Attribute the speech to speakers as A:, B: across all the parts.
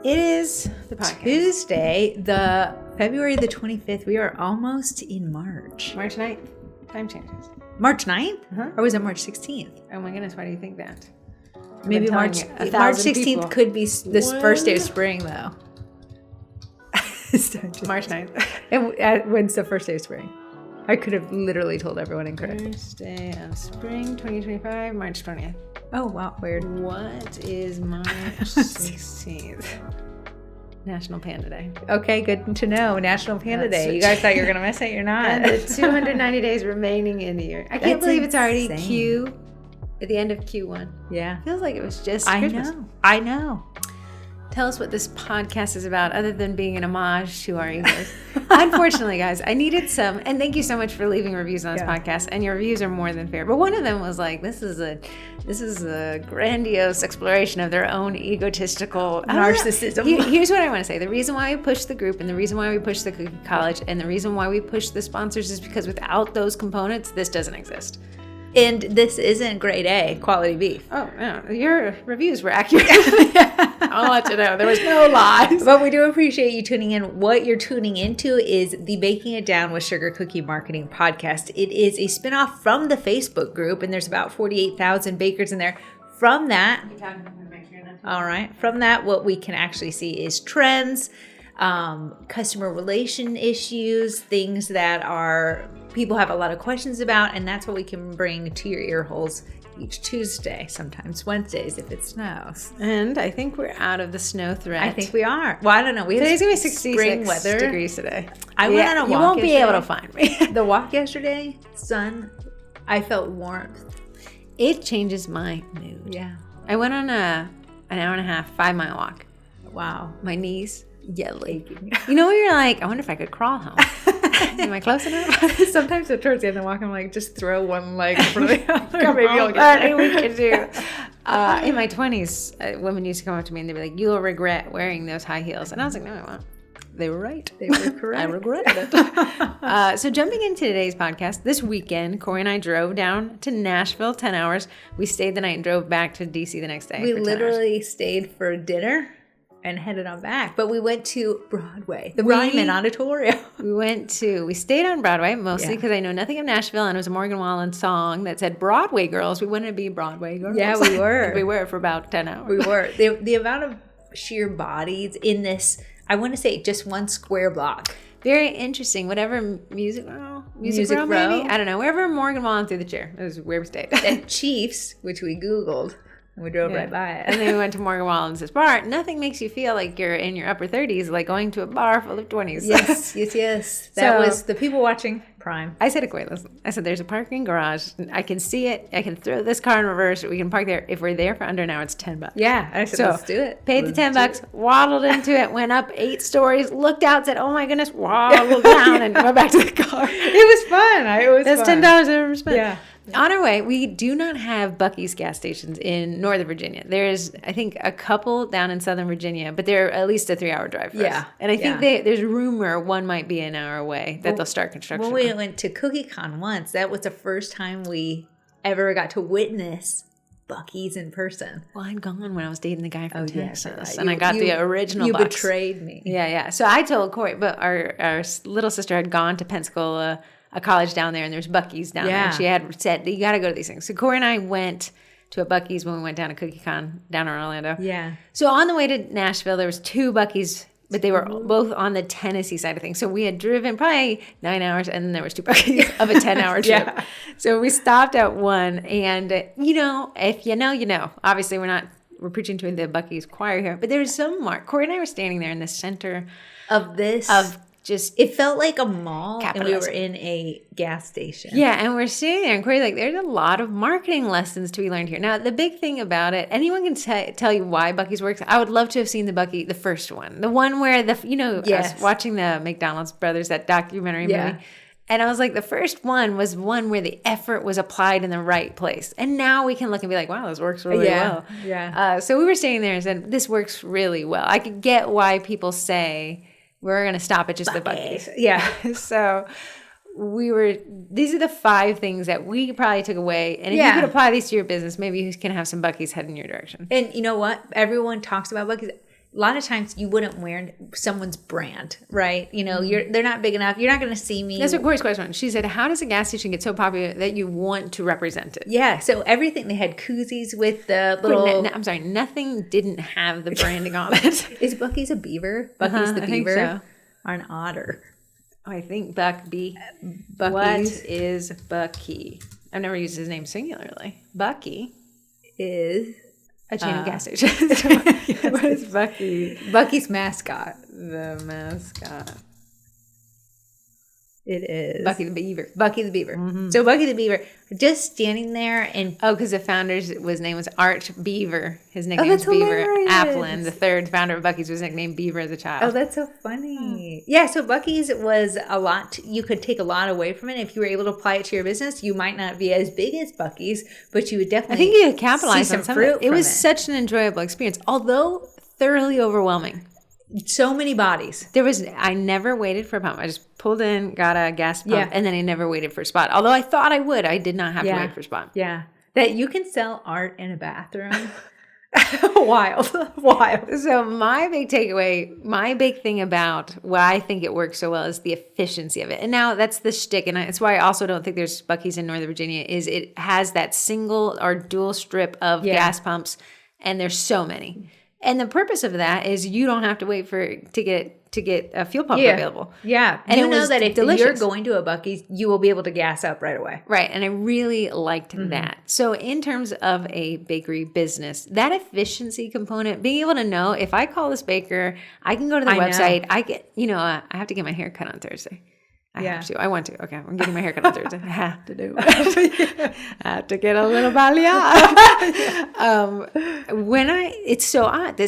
A: It is the podcast.
B: Tuesday, the February the 25th. We are almost in March.
A: March 9th. Time changes.
B: March 9th?
A: Uh-huh.
B: Or was it March 16th?
A: Oh my goodness, why do you think that?
B: Maybe March 16th could be this first day of spring, though.
A: March 9th.
B: And when's the first day of spring? I could have literally told everyone incorrect.
A: First day of spring, 2025, March 20th.
B: Oh, wow. Weird.
A: What is March 16th? National Panda Day.
B: Okay, good to know. National Panda Day. You guys thought you were going to miss it? You're not.
A: And the 290 days remaining in the year. I can't believe it's already Q at the end of Q1.
B: Yeah.
A: Feels like it was just Christmas.
B: I know.
A: Tell us what this podcast is about other than being an homage to our Eagles. Unfortunately, guys, I needed some, and thank you so much for leaving reviews on this podcast, and your reviews are more than fair. But one of them was like, this is a grandiose exploration of their own egotistical
B: narcissism.
A: Here's what I want to say. The reason why we push the group and the reason why we push the Cookie College and the reason why we push the sponsors is because without those components, this doesn't exist.
B: And this isn't grade A quality beef.
A: Oh, no. Your reviews were accurate. I'll let you know. There was no lies.
B: But we do appreciate you tuning in. What you're tuning into is the Baking It Down with Sugar Cookie Marketing podcast. It is a spinoff from the Facebook group, and there's about 48,000 bakers in there. From that, all right. From that, what we can actually see is trends, customer relation issues, things that are people have a lot of questions about, and that's what we can bring to your ear holes each Tuesday, sometimes Wednesdays if it snows.
A: And I think we're out of the snow threat.
B: I think we are. Well, I don't know.
A: Today's going to be 66 degrees today.
B: I went on a walk.
A: You won't be able to find me.
B: The walk yesterday, sun, I felt warmth.
A: It changes my mood.
B: Yeah.
A: I went on an hour and a half, 5-mile walk.
B: Wow.
A: My knees yelling. You know, you're like, I wonder if I could crawl home. Am I close enough?
B: Sometimes towards the end of the walk, I'm like, just throw one leg in front of the other.
A: Maybe I'll get there. We can do. In my 20s, women used to come up to me and they'd be like, you'll regret wearing those high heels. And I was like, no, I won't. They were right.
B: They were correct.
A: I regretted it. So jumping into today's podcast, this weekend, Corrie and I drove down to Nashville, 10 hours. We stayed the night and drove back to D.C. the next day.
B: We literally stayed for dinner and headed on back. But we went to Broadway, the Ryman Auditorium.
A: We stayed on Broadway, mostly because I know nothing of Nashville, and it was a Morgan Wallen song that said Broadway Girls. We wanted to be Broadway Girls.
B: Yeah, we were.
A: We were for about 10 hours.
B: We were. The amount of sheer bodies in this, I want to say just one square block.
A: Very interesting. Whatever music row, maybe? I don't know. Wherever Morgan Wallen threw the chair. That was where we stayed.
B: And Chiefs, which we Googled. And we drove right by it.
A: And then we went to Morgan Wallen's bar. Nothing makes you feel like you're in your upper 30s like going to a bar full of 20s.
B: Yes. That was the people watching prime.
A: I said to Corey, listen, I said, there's a parking garage. I can see it. I can throw this car in reverse. We can park there. If we're there for under an hour, it's $10.
B: Yeah. I said, let's do it.
A: Paid the $10, waddled into it, went up 8 stories, looked out, said, oh my goodness, waddled down, and went back to the car.
B: It was fun.
A: That's $10 I've ever spent.
B: Yeah.
A: On our way, we do not have Buc-ee's gas stations in Northern Virginia. There's, I think, a couple down in Southern Virginia, but they're at least a 3-hour drive for us. And I think there's rumor one might be an hour away that they'll start construction.
B: When we went to CookieCon once, that was the first time we ever got to witness Buc-ee's in person.
A: Well, I'd gone when I was dating the guy from Texas,
B: right.
A: and I got the original
B: You
A: Bucs.
B: betrayed me.
A: Yeah. So I told Corey, but our little sister had gone to Pensacola, a college down there, and there's Buc-ee's down there. And she had said, you got to go to these things. So Corey and I went to a Buc-ee's when we went down to CookieCon down in Orlando.
B: Yeah.
A: So on the way to Nashville, there was 2 Buc-ee's, but they were both on the Tennessee side of things. So we had driven probably 9 hours, and then there was 2 Buc-ee's of a 10-hour trip. So we stopped at one, and if you know, you know. Obviously, we're preaching to the Buc-ee's choir here, but there was some mark. Corey and I were standing there in the center
B: of this. It felt like a mall, and we were in a gas station.
A: Yeah, and we're sitting there, and Corey's like, there's a lot of marketing lessons to be learned here. Now, the big thing about it, anyone can tell you why Buc-ee's works. I would love to have seen the Buc-ee, the first one. The one where, us watching the McDonald's Brothers, that documentary movie. And I was like, the first one was one where the effort was applied in the right place. And now we can look and be like, wow, this works really well.
B: Yeah.
A: So we were standing there and said, this works really well. I could get why people say, we're going to stop at just the Buc-ee's.
B: Yeah.
A: So these are the 5 things that we probably took away. And if you could apply these to your business, maybe you can have some Buc-ee's head in your direction.
B: And you know what? Everyone talks about Buc-ee's. a lot of times you wouldn't wear someone's brand, right? You know, they're not big enough. You're not going to see me.
A: That's what Corey's question. She said, how does a gas station get so popular that you want to represent it?
B: Yeah. So everything, they had koozies with the little...
A: I'm sorry, nothing didn't have the branding on it.
B: Is Buc-ee's a beaver? Buc-ee's the beaver?
A: I think so.
B: Or an otter?
A: Oh, I think Buc-ee.
B: Buc-ee's.
A: What is Buc-ee? I've never used his name singularly. Buc-ee
B: is...
A: a chain of gas stations. What is Buc-ee?
B: Buc-ee's mascot.
A: The mascot.
B: It is
A: Buc-ee the beaver.
B: Buc-ee the beaver. So Buc-ee the beaver, just standing there and
A: because the founder's name was Arch Beaver. His nickname was Beaver.
B: Hilarious.
A: Applin, the third founder of Buc-ee's, was nicknamed Beaver as a child.
B: Oh, that's so funny. Yeah, so Buc-ee's was a lot. You could take a lot away from it if you were able to apply it to your business. You might not be as big as Buc-ee's, but you would definitely.
A: I think you could capitalize on some
B: fruit.
A: It was such an enjoyable experience, although thoroughly overwhelming.
B: So many bodies.
A: I never waited for a pump. I just pulled in, got a gas pump, and then I never waited for a spot. Although I thought I would. I did not have to wait for a spot.
B: Yeah. That you can sell art in a bathroom. Wild.
A: So my big takeaway, my big thing about why I think it works so well is the efficiency of it. And now that's the shtick. And that's why I also don't think there's Buc-ee's in Northern Virginia, is it has that single or dual strip of gas pumps. And there's so many. And the purpose of that is you don't have to wait to get a fuel pump available.
B: Yeah.
A: And
B: you know that if
A: delicious.
B: You're going to a Buc-ee's, you will be able to gas up right away.
A: Right. And I really liked that. So in terms of a bakery business, that efficiency component, being able to know if I call this baker, I can go to the website. I get, I have to get my hair cut on Thursday. I have to. I want to. Okay, I'm getting my hair cut on Thursday. I have to do it. I have to get a little balayage. It's so odd.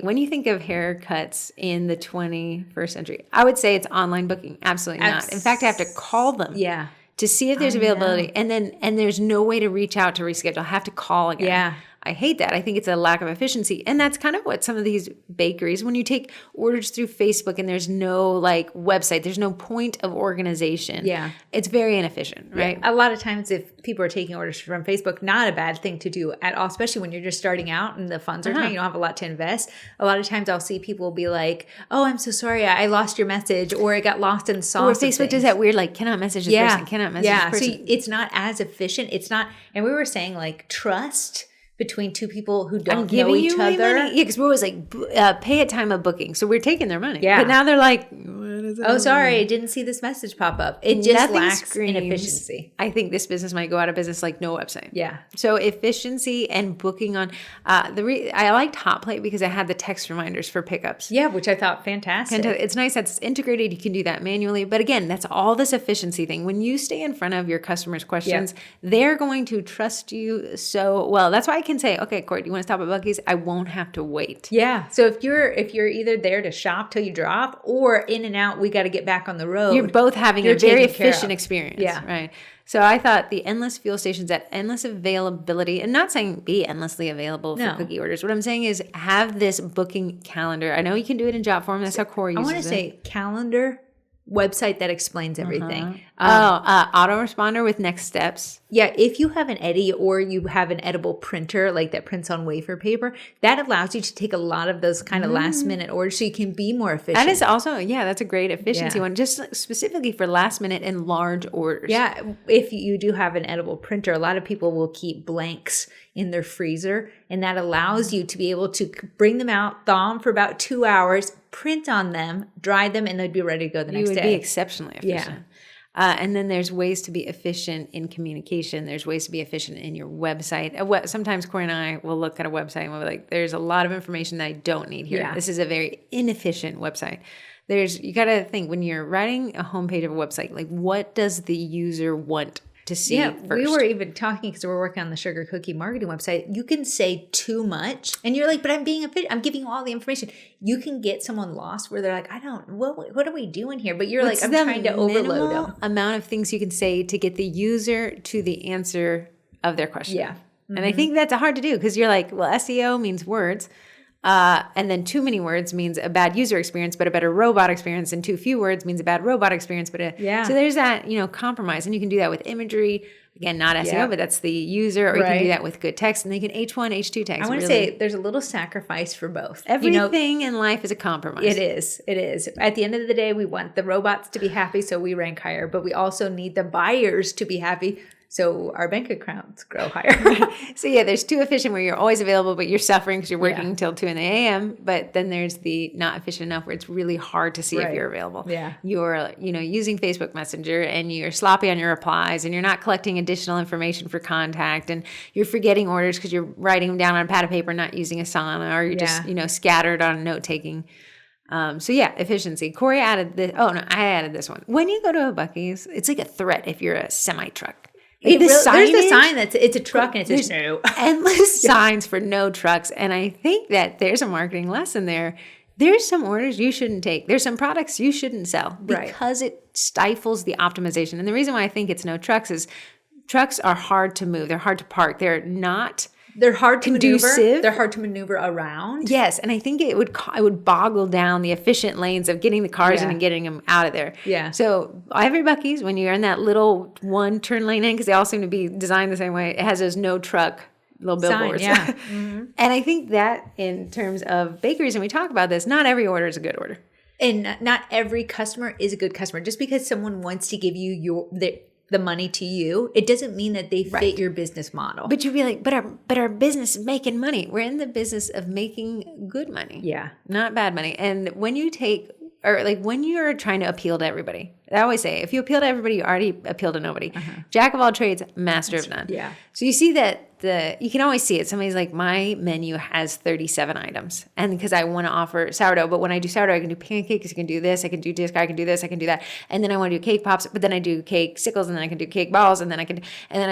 A: When you think of haircuts in the 21st century, I would say it's online booking. Absolutely not. In fact, I have to call them.
B: Yeah.
A: To see if there's availability. And there's no way to reach out to reschedule. I have to call again.
B: Yeah.
A: I hate that. I think it's a lack of efficiency. And that's kind of what some of these bakeries, when you take orders through Facebook and there's no website, there's no point of organization.
B: Yeah.
A: It's very inefficient, right?
B: Yeah. A lot of times if people are taking orders from Facebook, not a bad thing to do at all, especially when you're just starting out and the funds are tiny, you don't have a lot to invest. A lot of times I'll see people be like, oh, I'm so sorry, I lost your message, or it got lost in the sauce.
A: Or Facebook does that weird, cannot message this person, cannot message this person.
B: So it's not as efficient. It's not, and we were saying trust between two people who don't know each other.
A: Yeah, because we always pay at time of booking. So we're taking their money.
B: Yeah.
A: But now they're like, what is it?
B: Oh, sorry, I didn't see this message pop up. It just lacks inefficiency.
A: I think this business might go out of business like no website.
B: Yeah.
A: So efficiency and booking on I liked Hot Plate because it had the text reminders for pickups.
B: Yeah, which I thought fantastic.
A: It's nice that it's integrated. You can do that manually. But again, that's all this efficiency thing. When you stay in front of your customers' questions, they're going to trust you so well. That's why I can say, okay, Corey, do you want to stop at Buc-ee's? I won't have to wait.
B: Yeah. So if you're either there to shop till you drop or in and out, we got to get back on the road.
A: You're both having a very efficient experience.
B: Yeah.
A: Right. So I thought the endless fuel stations, that endless availability, and not saying be endlessly available for cookie orders. What I'm saying is have this booking calendar. I know you can do it in job form. That's how Corey uses it.
B: I want to say calendar, website that explains everything.
A: Autoresponder with next steps.
B: Yeah, if you have an Eddie or you have an edible printer that prints on wafer paper, that allows you to take a lot of those kind of last minute orders so you can be more efficient.
A: That is also, that's a great efficiency one, just specifically for last minute and large orders.
B: Yeah, if you do have an edible printer, a lot of people will keep blanks in their freezer, and that allows you to be able to bring them out, thaw them for about 2 hours, print on them, dry them, and they'd be ready to go the next day.
A: You would be exceptionally efficient. And then there's ways to be efficient in communication. There's ways to be efficient in your website. Sometimes Corey and I will look at a website and we'll be like, there's a lot of information that I don't need here. Yeah. This is a very inefficient website. You got to think when you're writing a homepage of a website, what does the user want to see first?
B: We were even talking because we're working on the sugar cookie marketing website. You can say too much and you're like, but I'm being efficient. I'm giving you all the information. You can get someone lost where they're like, what are we doing here? But you're like, I'm trying to overload them.
A: Amount of things you can say to get the user to the answer of their question.
B: Yeah.
A: And I think that's hard to do because you're like, well, SEO means words. And then too many words means a bad user experience, but a better robot experience. And too few words means a bad robot experience. But so there's that, compromise. And you can do that with imagery. Again, not SEO, but that's the user. Or you can do that with good text. And they can H1, H2 tags.
B: I want to say there's a little sacrifice for both.
A: Everything in life is a compromise.
B: It is. It is. At the end of the day, we want the robots to be happy, so we rank higher. But we also need the buyers to be happy, so our bank accounts grow higher.
A: So there's too efficient where you're always available, but you're suffering because you're working until 2 a.m. But then there's the not efficient enough where it's really hard to see if you're available.
B: Yeah.
A: You're, using Facebook Messenger and you're sloppy on your replies and you're not collecting additional information for contact and you're forgetting orders because you're writing them down on a pad of paper, not using Asana, or you're just, scattered on note taking. Efficiency. Corrie added this. Oh, no, I added this one. When you go to a Buc-ee's, it's like a threat if you're a semi-truck.
B: There's the sign it's a truck and it says no.
A: Endless signs for no trucks. And I think that there's a marketing lesson there. There's some orders you shouldn't take. There's some products you shouldn't sell because it stifles the optimization. And the reason why I think it's no trucks is trucks are hard to move. They're hard to park. They're hard to maneuver. They're hard to maneuver around. Yes, and I think it would boggle down the efficient lanes of getting the cars in and getting them out of there.
B: Yeah.
A: So every Buc-ee's, when you're in that little one turn lane in, because they all seem to be designed the same way, it has those no truck little billboards.
B: Sign, yeah. Mm-hmm.
A: And I think that in terms of bakeries, and we talk about this, not every order is a good order.
B: And not every customer is a good customer. Just because someone wants to give you the money to you, it doesn't mean that they fit your business model.
A: But you'd be like, but our business is making money. We're in the business of making good money.
B: Yeah.
A: Not bad money. And when you when you're trying to appeal to everybody, I always say, if you appeal to everybody, you already appeal to nobody. Uh-huh. Jack of all trades, master of none.
B: Yeah.
A: So you see that you can always see it. Somebody's like, my menu has 37 items. And because I want to offer sourdough, but when I do sourdough, I can do pancakes, I can do this, I can do disc, I can do this, I can do that. And then I want to do cake pops, but then I do cake sickles, and then I can do cake balls, and then I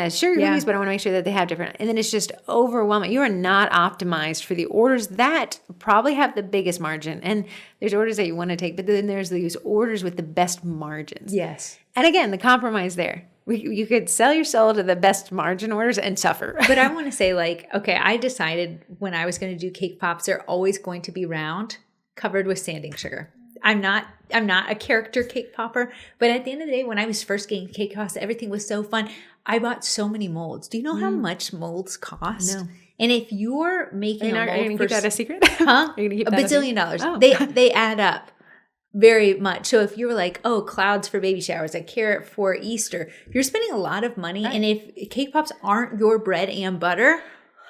A: have sugar cookies, but I want to make sure that they have different. And then it's just overwhelming. You are not optimized for the orders that probably have the biggest margin. And there's orders that you want to take, but then there's these orders with the best margins.
B: Yes.
A: And again, the compromise there. You could sell your soul to the best margin orders and suffer.
B: But I want to say, I decided when I was going to do cake pops, they're always going to be round, covered with sanding sugar. I'm not a character cake popper, but at the end of the day, when I was first getting cake pops, everything was so fun. I bought so many molds. Do you know how much molds cost?
A: No.
B: And if you're making
A: are you going to keep that a secret?
B: Huh?
A: Are you going to keep
B: $1 bazillion.
A: Oh.
B: They add up. Very much. So if you were like, oh, clouds for baby showers, a carrot for Easter, you're spending a lot of money. Right. And if cake pops aren't your bread and butter,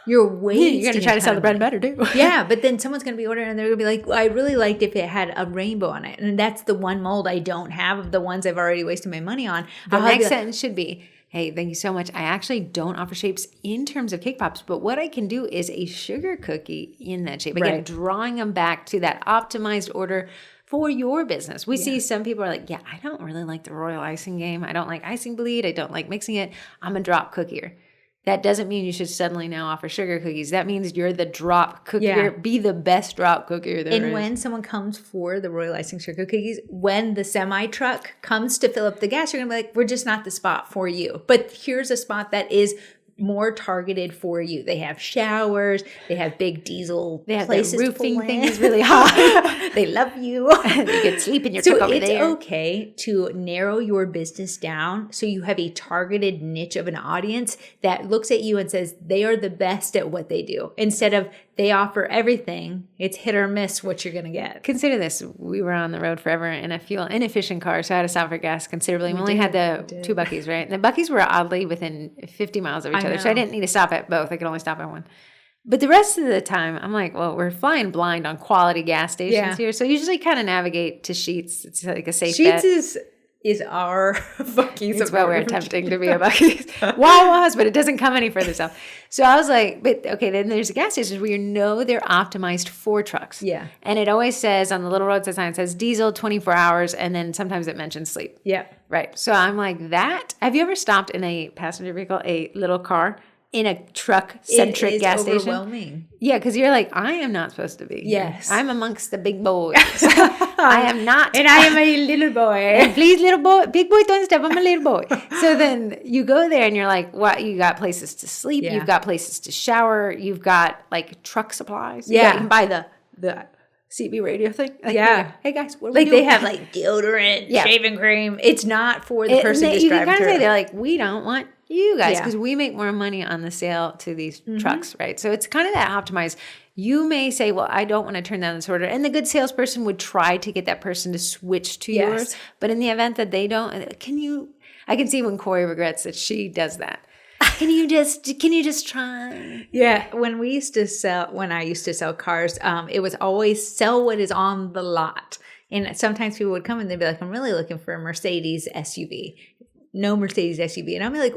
B: you're wasting.
A: You're going to try to sell the bread and butter too.
B: Yeah, but then someone's going to be ordering and they're going to be like, well, I really liked if it had a rainbow on it. And that's the one mold I don't have of the ones I've already wasted my money on.
A: The next sentence should be, hey, thank you so much. I actually don't offer shapes in terms of cake pops, but what I can do is a sugar cookie in that shape. Again, drawing them back to that optimized order for your business. We see some people are like, I don't really like the royal icing game. I don't like icing bleed. I don't like mixing it. I'm a drop cookier. That doesn't mean you should suddenly now offer sugar cookies. That means you're the drop cookier. Yeah. Be the best drop cookier there is.
B: And when someone comes for the royal icing sugar cookies, when the semi-truck comes to fill up the gas, you're going to be like, we're just not the spot for you. But here's a spot that is more targeted for you. They have showers. They have big diesel places.
A: The roofing thing is really hot.
B: They love you.
A: You can sleep in your truck over there.
B: It's okay to narrow your business down so you have a targeted niche of an audience that looks at you and says they are the best at what they do. Instead of they offer everything, it's hit or miss what you're going to get.
A: Consider this. We were on the road forever in a fuel inefficient car, so I had to stop for gas considerably. We only had the two Buc-ee's, right? And the Buc-ee's were oddly within 50 miles of each other, so I didn't need to stop at both. I could only stop at one. But the rest of the time, I'm like, well, we're flying blind on quality gas stations here, so usually kind of navigate to Sheetz. It's like a safe bet.
B: Sheetz is our Buc-ee's.
A: It's what we're attempting to be a Buc-ee's. Wawa's, but it doesn't come any further south. So I was like, but okay, then there's gas stations where you know they're optimized for trucks.
B: Yeah.
A: And it always says on the little roadside sign, it says diesel 24 hours, and then sometimes it mentions sleep.
B: Yeah.
A: Right. So I'm like, that. Have you ever stopped in a passenger vehicle, a little car, in a truck-centric gas station.
B: Overwhelming.
A: Yeah, because you're like, I am not supposed to be.
B: Yes.
A: I'm amongst the big boys. I am not.
B: And I am a little boy.
A: And please, little boy, big boy, don't step. I'm a little boy. So then you go there and you're like, what? You got places to sleep.
B: Yeah.
A: You've got places to shower. You've got like truck supplies.
B: Yeah.
A: You can buy the CB radio thing. Like,
B: Yeah.
A: Hey guys, what are we
B: Like
A: doing?
B: they have like deodorant, shaving cream. It's not for the person just
A: you
B: driving
A: can kind of
B: through.
A: say they're like, we don't want you guys
B: Yeah.
A: because we make more money on the sale to these trucks, right? So it's kind of that optimized. You may say, well, I don't want to turn down this order. And the good salesperson would try to get that person to switch to yours. But in the event that they don't, I can see when Corrie regrets that she does that. Can you just try?
B: Yeah. When I used to sell cars, it was always sell what is on the lot. And sometimes people would come and they'd be like, I'm really looking for a Mercedes SUV. No Mercedes SUV. And I'll be like,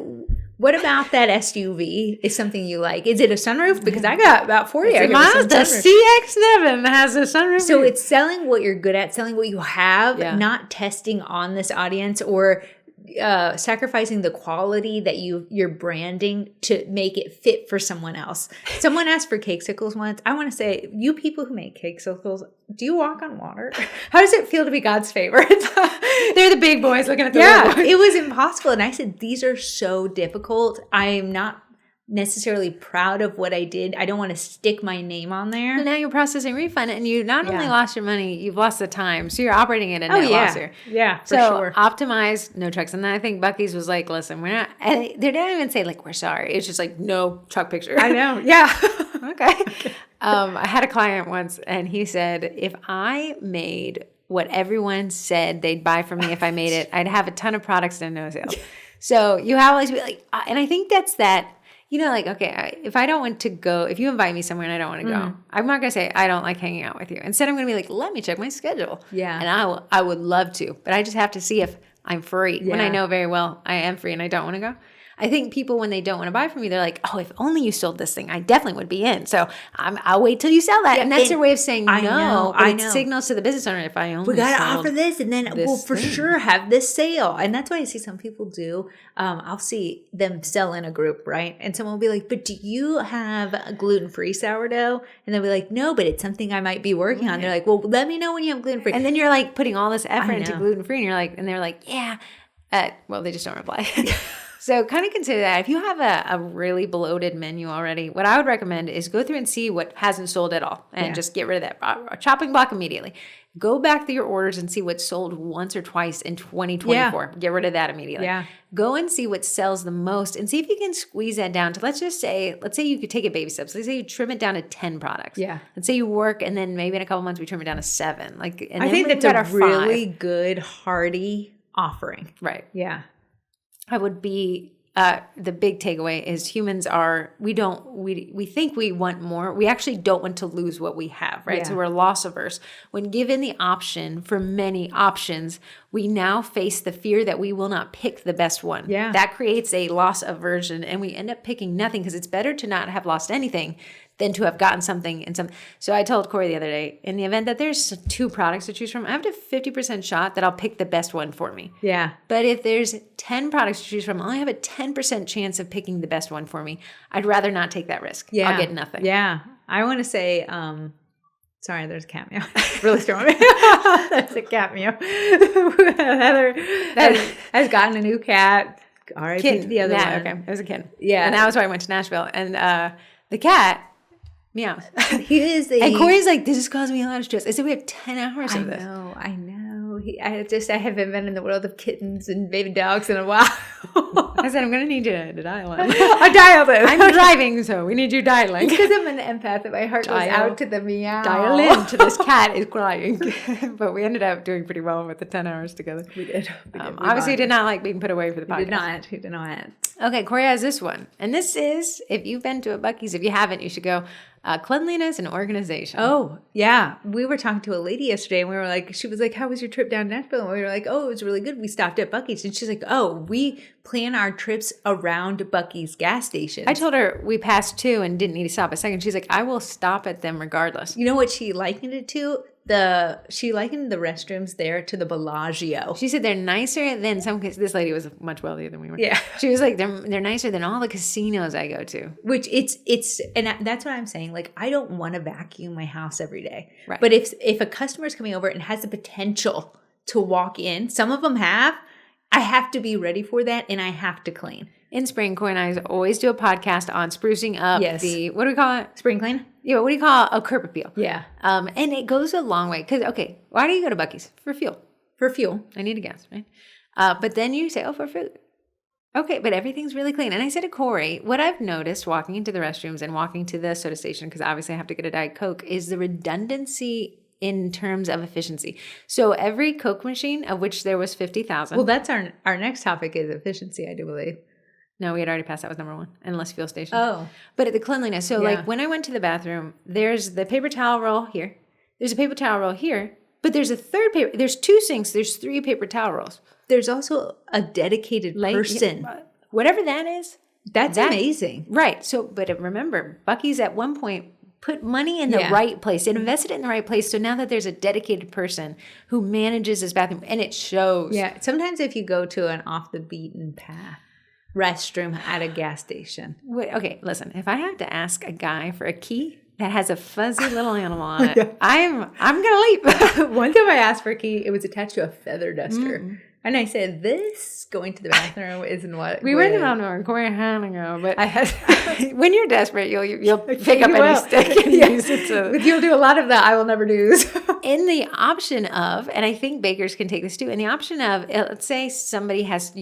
B: what about that SUV is something you like? Is it a sunroof? Because I got about 40.
A: The CX-7 has a sunroof.
B: So it's selling what you're good at, selling what you have, not testing on this audience or sacrificing the quality that you're branding to make it fit for someone else. Someone asked for cakesicles once. I want to say, you people who make cakesicles, do you walk on water? How does it feel to be God's favorite?
A: They're the big boys looking at the little boys.
B: It was impossible. And I said, these are so difficult. I am not necessarily proud of what I did. I don't want to stick my name on there.
A: So now you're processing refund and you not only lost your money, you've lost the time. So you're operating at a net loss here.
B: Yeah, for
A: so
B: sure.
A: Optimize, no trucks. And then I think Buc-ee's was like, listen, we're not, and they didn't even say like, we're sorry. It's just like, no truck picture.
B: I know. Yeah.
A: Okay. I had a client once and he said, if I made what everyone said they'd buy from me if I made it, I'd have a ton of products and no sales. So you have always be like, and I think that's that. Like, okay, if I don't want to go, if you invite me somewhere and I don't want to go, I'm not going to say I don't like hanging out with you. Instead, I'm going to be like, let me check my schedule.
B: Yeah.
A: And I would love to, but I just have to see if I'm free. When I know very well I am free and I don't want to go. I think people, when they don't want to buy from you, they're like, oh, if only you sold this thing, I definitely would be in. So I'll wait till you sell that. And that's their way of saying no. I know. It signals to the business owner, if I only
B: we got to offer this and then we'll for sure have this sale. And that's why I see some people do. I'll see them sell in a group, right? And someone will be like, but do you have a gluten-free sourdough? And they'll be like, no, but it's something I might be working on. They're like, well, let me know when you have gluten-free.
A: And then you're like putting all this effort into gluten-free and they're like, yeah. Well, they just don't reply. So kind of consider that. If you have a really bloated menu already, what I would recommend is go through and see what hasn't sold at all and just get rid of that chopping block immediately. Go back through your orders and see what sold once or twice in 2024. Yeah. Get rid of that immediately. Yeah. Go and see what sells the most and see if you can squeeze that down to, let's say you could take it baby steps. Let's say you trim it down to 10 products. Yeah. Let's say you work and then maybe in a couple months we trim it down to 7. And
B: I think that's a really good, hearty offering.
A: Right.
B: Yeah.
A: I would be the big takeaway is humans are we think we want more. We actually don't want to lose what we have, right? Yeah. So we're loss averse. When given the option for many options, we now face the fear that we will not pick the best one. Yeah. That creates a loss aversion and we end up picking nothing because it's better to not have lost anything than to have gotten something and some. So I told Corrie the other day, in the event that there's 2 products to choose from, I have a 50% shot that I'll pick the best one for me. Yeah. But if there's 10 products to choose from, I only have a 10% chance of picking the best one for me. I'd rather not take that risk. Yeah. I'll get nothing.
B: Yeah. I want to say, sorry, there's a cat meow. Really throwing me. That's a cat meow. Heather has gotten a new cat. R.I.P. the other one.
A: Okay. It was a kitten. Yeah. And that was why I went to Nashville. And the cat meows.
B: He is
A: and Corey's like, this is causing me a lot of stress. I said, we have 10 hours of this.
B: I know. I haven't been in the world of kittens and baby dogs in a while.
A: I said, I'm going to need you to dial in.
B: I dialed in.
A: I'm driving, so we need you dialing.
B: Because I'm an empath and my heart goes out to the meow.
A: Dial in to this cat is crying. But we ended up doing pretty well with the 10 hours together.
B: We did.
A: Obviously, did not like being put away for the podcast.
B: He did not.
A: Okay, Corrie has this one. And this is, if you've been to a Buc-ee's, if you haven't, you should go. Cleanliness and organization.
B: Oh, yeah. We were talking to a lady yesterday and we were like, she was like, how was your trip down Nashville? And we were like, oh, it was really good. We stopped at Buc-ee's. And she's like, oh, we plan our trips around Buc-ee's gas stations.
A: I told her we passed 2 and didn't need to stop a second. She's like, I will stop at them regardless.
B: You know what she likened it to? she likened the restrooms there to the Bellagio.
A: She said they're nicer than some. This lady was much wealthier than we were.
B: Yeah,
A: she was like they're nicer than all the casinos I go to.
B: Which and that's what I'm saying. Like, I don't want to vacuum my house every day.
A: Right.
B: But if a customer is coming over and has the potential to walk in, some of them have. I have to be ready for that, and I have to clean.
A: In spring, Corrie and I always do a podcast on sprucing up the, what do we call it?
B: Spring clean?
A: Yeah, what do you call it? A curb appeal.
B: Yeah.
A: And it goes a long way. Because, okay, why do you go to Buc-ee's? For fuel.
B: For fuel.
A: I need a gas, right? But then you say, for food. Okay, but everything's really clean. And I said to Corrie, what I've noticed walking into the restrooms and walking to the soda station, because obviously I have to get a Diet Coke, is the redundancy in terms of efficiency. So every Coke machine, of which there was 50,000.
B: Well, that's our next topic is efficiency, I do believe.
A: No, we had already passed. That was number one. And less fuel stations.
B: Oh.
A: But at the cleanliness. So like when I went to the bathroom, there's the paper towel roll here. There's a paper towel roll here. But there's a third paper. There's 2 sinks. There's 3 paper towel rolls.
B: There's also a dedicated person.
A: Whatever that is.
B: That's amazing.
A: Right. So, but remember, Buc-ee's at one point put money in the right place. It invested in the right place. So now that there's a dedicated person who manages this bathroom, and it shows.
B: Yeah. Sometimes if you go to an off the beaten path restroom at a gas station.
A: Wait, okay, listen. If I have to ask a guy for a key that has a fuzzy little animal on it, I'm gonna leap.
B: One time I asked for a key, it was attached to a feather duster. Mm-hmm. And I said, this going to the bathroom isn't what
A: we were in the mountain and Corrie had to go, but when you're desperate, you'll pick up any stick and use it.
B: You'll do a lot of that I will never do.
A: In the option of, and I think bakers can take this too, in the option of, let's say somebody has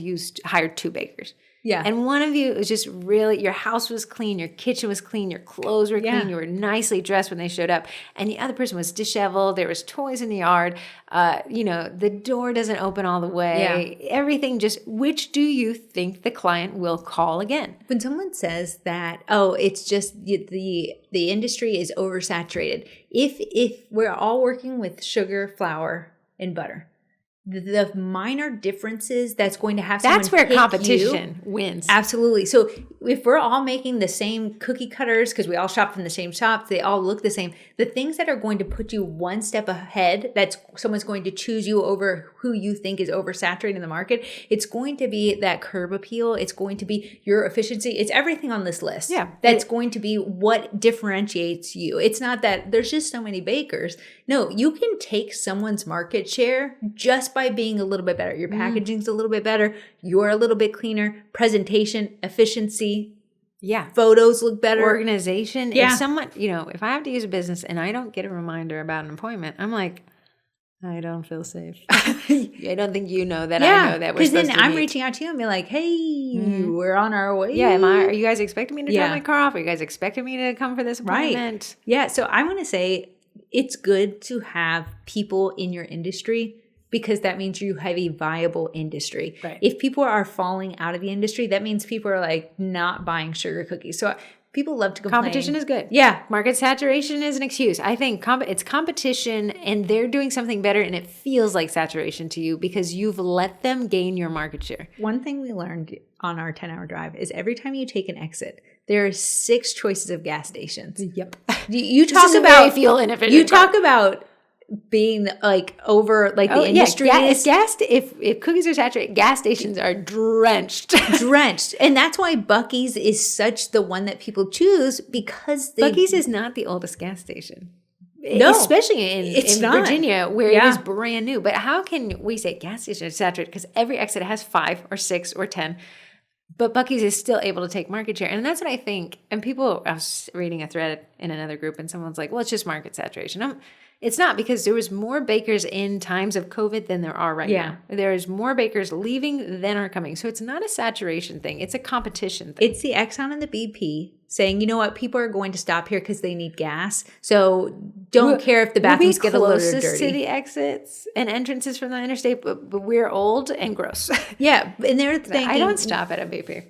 A: hired 2 bakers.
B: Yeah.
A: And one of you was just really, your house was clean, your kitchen was clean, your clothes were clean, you were nicely dressed when they showed up. And the other person was disheveled. There was toys in the yard. The door doesn't open all the way. Yeah. Everything which do you think the client will call again?
B: When someone says that, it's just the industry is oversaturated. If we're all working with sugar, flour, and butter, the minor differences that's going to have
A: that's where competition wins.
B: Absolutely. So if we're all making the same cookie cutters because we all shop from the same shops, they all look the same. The things that are going to put you one step ahead, that's someone's going to choose you over who you think is oversaturating the market. It's going to be that curb appeal. It's going to be your efficiency. It's everything on this list.
A: Yeah.
B: That's going to be what differentiates you. It's not that there's just so many bakers. No, you can take someone's market share just by being a little bit better. Your packaging's a little bit better. You're a little bit cleaner. Presentation, efficiency.
A: Yeah.
B: Photos look better.
A: Organization.
B: Yeah.
A: If someone, if I have to use a business and I don't get a reminder about an appointment, I'm like, I don't feel safe. I don't think you know that I know that we're supposed to
B: because then I'm
A: meet.
B: reaching out to you and be like, hey, we're on our way.
A: Yeah, are you guys expecting me to drop my car off? Are you guys expecting me to come for this appointment?
B: Right. Yeah, so I want to say it's good to have people in your industry because that means you have a viable industry.
A: Right.
B: If people are falling out of the industry, that means people are like not buying sugar cookies. So people love to complain.
A: Competition is good.
B: Yeah.
A: Market saturation is an excuse. I think it's competition and they're doing something better and it feels like saturation to you because you've let them gain your market share.
B: One thing we learned on our 10-hour drive is every time you take an exit, there are 6 choices of gas stations.
A: Yep.
B: You talk about
A: fuel inefficient.
B: You talk about being like over like the industry is
A: if cookies are saturated, gas stations are drenched.
B: And that's why Buc-ee's is such the one that people choose because
A: Buc-ee's is not the oldest gas station.
B: No,
A: especially in Virginia where it is brand new. But how can we say gas stations are saturated? Because every exit has 5 or 6 or 10. But Buc-ee's is still able to take market share. And that's what I think. And I was reading a thread in another group and someone's like, well, it's just market saturation. It's not because there was more bakers in times of COVID than there are right now. There's more bakers leaving than are coming. So it's not a saturation thing. It's a competition thing.
B: It's the Exxon and the BP saying, you know what, people are going to stop here because they need gas. So don't care if the bathrooms get a little dirty.
A: Closest to the exits and entrances from the interstate, but we're old and gross.
B: Yeah. And they're thinking.
A: I don't stop at a BP.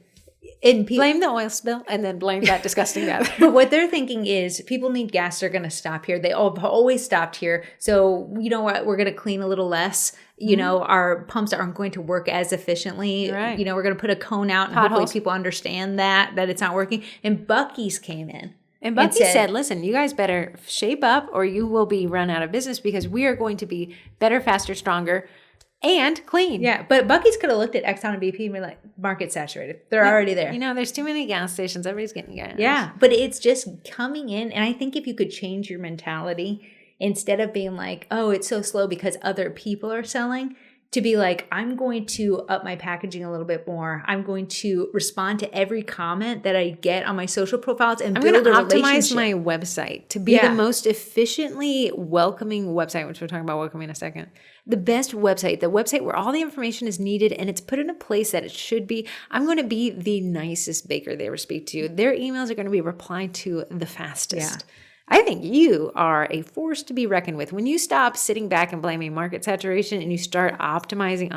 B: And
A: blame the oil spill and then blame that disgusting bathroom.
B: But what they're thinking is people need gas. They're going to stop here. They all always stopped here. So you know what? We're going to clean a little less. You know, our pumps aren't going to work as efficiently.
A: Right.
B: You know, we're going to put a cone out and hopefully people understand that it's not working. And Buc-ee's came in
A: And Buc-ee said, listen, you guys better shape up or you will be run out of business because we are going to be better, faster, stronger, and clean.
B: Yeah, but Buc-ee's could have looked at Exxon and BP and been like, market saturated. They're already there.
A: You know, there's too many gas stations. Everybody's getting gas.
B: Yeah, but it's just coming in. And I think if you could change your mentality, instead of being like, oh, it's so slow because other people are selling, to be like, I'm going to up my packaging a little bit more. I'm going to respond to every comment that I get on my social profiles and build a relationship. I'm going to optimize
A: my website to be the most efficiently welcoming website, which we're talking about welcoming in a second. The best website, the website where all the information is needed and it's put in a place that it should be. I'm going to be the nicest baker they ever speak to. Their emails are going to be replied to the fastest. Yeah. I think you are a force to be reckoned with. When you stop sitting back and blaming market saturation and you start optimizing,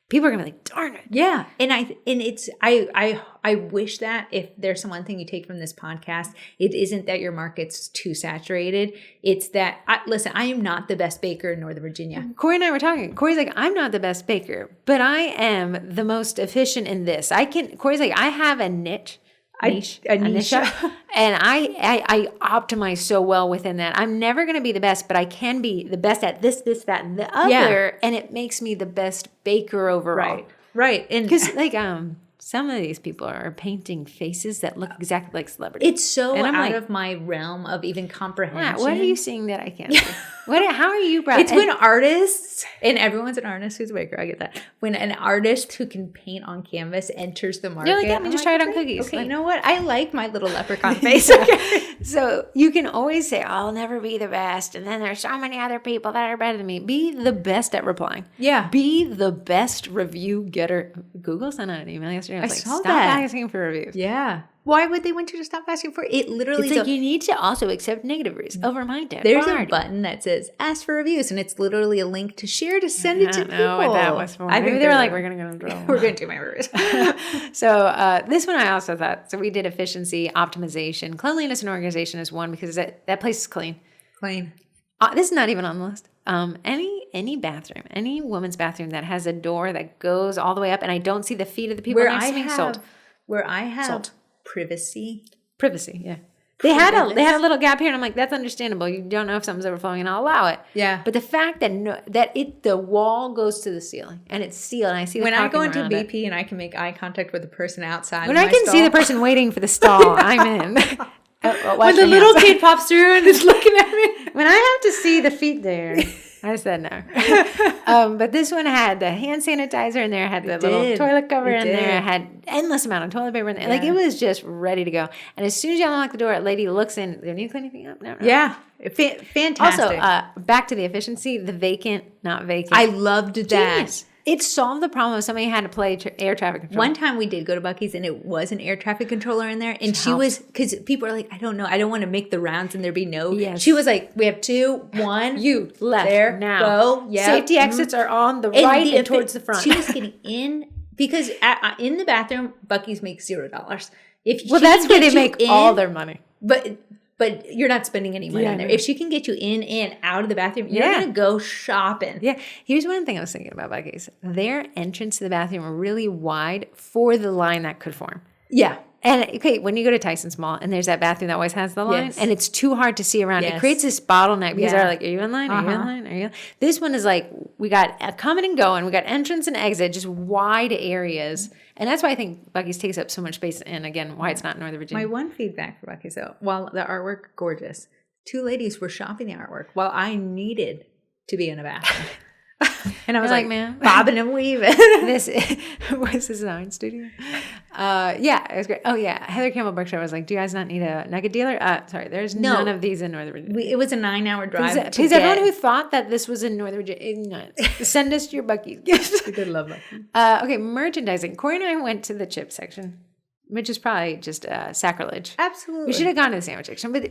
A: people are gonna be like, darn it.
B: Yeah. And I wish that if there's one thing you take from this podcast, it isn't that your market's too saturated. It's that I am not the best baker in Northern Virginia.
A: Corey and I were talking. Corey's like, I'm not the best baker, but I am the most efficient in this. Corey's like, I have a niche. A niche. And I optimize so well within that. I'm never going to be the best, but I can be the best at this, that, and the other. Yeah. And it makes me the best baker overall.
B: Right. And
A: because some of these people are painting faces that look exactly like celebrities.
B: It's so out of my realm of even comprehension.
A: Yeah, what are you seeing that I can't see? How are you brought?
B: It's when artists, and everyone's an artist who's a baker, I get that. When an artist who can paint on canvas enters the market.
A: You're like, just try it on cookies.
B: Okay, you know what? I like my little leprechaun face.
A: So you can always say, I'll never be the best. And then there's so many other people that are better than me. Be the best at replying.
B: Yeah.
A: Be the best review getter. Google sent out an email yesterday. I was like, stop asking for reviews.
B: Yeah. Why would they want you to stop asking for it? It literally
A: is like you need to also accept negative reviews over my dead
B: There's a button that says ask for reviews, and it's literally a link to share to send it to people. I don't know what that was for.
A: I think they were like, we're going to go in trouble.
B: We're going to do my reviews.
A: So this one I also thought. So we did efficiency, optimization, cleanliness, and organization is one because that place is clean.
B: Clean.
A: This is not even on the list. Any bathroom, any woman's bathroom that has a door that goes all the way up, and I don't see the feet of the people next to me.
B: Where I have privacy,
A: yeah. They had a little gap here, and I'm like, that's understandable. You don't know if something's overflowing, and I'll allow it.
B: Yeah.
A: But the fact that the wall goes to the ceiling and it's sealed, and I see
B: when I go into BP and I can make eye contact with the person outside.
A: When I can see the person waiting for the stall, I'm in.
B: When the little kid pops through and is looking at me,
A: when I have to see the feet there. I said no. But this one had the hand sanitizer in there, had the little toilet cover in there, had endless amount of toilet paper in there. Yeah. Like it was just ready to go. And as soon as you unlock the door, a lady looks in. Do you need to clean anything up? No.
B: Yeah. Fantastic.
A: Also, back to the efficiency, the vacant, not vacant.
B: I loved that.
A: Genius. It solved the problem of somebody had to play air traffic control.
B: One time we did go to Buc-ee's and it was an air traffic controller in there. And she was, because people are like, I don't know. I don't want to make the rounds and there be no. Yes. She was like, we have 2, 1.
A: You left.
B: There.
A: Now.
B: Go. Yeah.
A: Safety exits are on the right and towards the front.
B: She was getting in because in the bathroom, Buc-ee's makes $0.
A: That's where they make all their money.
B: But you're not spending any money in there. If she can get you in and out of the bathroom, you're going to go shopping.
A: Yeah. Here's one thing I was thinking about Buc-ee's. Their entrance to the bathroom are really wide for the line that could form.
B: Yeah.
A: And okay, when you go to Tyson's Mall and there's that bathroom that always has the line and it's too hard to see around, it creates this bottleneck because they're like, are you in line? Are you in line? Are you? This one is like, we got coming and going. We got entrance and exit, just wide areas. And that's why I think Buc-ee's takes up so much space. And again, why it's not in Northern Virginia.
B: My one feedback for Buc-ee's though, while the artwork gorgeous, 2 ladies were shopping the artwork while I needed to be in a bathroom.
A: And I was like, man,
B: bobbing and weaving.
A: This is an art studio. Yeah, it was great. Oh yeah, Heather Campbell Berkshire was like, do you guys not need a nugget dealer? Sorry, there's none of these in Northern Virginia.
B: It was a 9-hour drive.
A: Please, everyone who thought that this was in Northern Virginia, send us your Buc-ee's gifts.
B: We could love Buc-ee.
A: Okay, merchandising. Corey and I went to the chip section, which is probably just sacrilege.
B: Absolutely,
A: we should have gone to the sandwich section, but.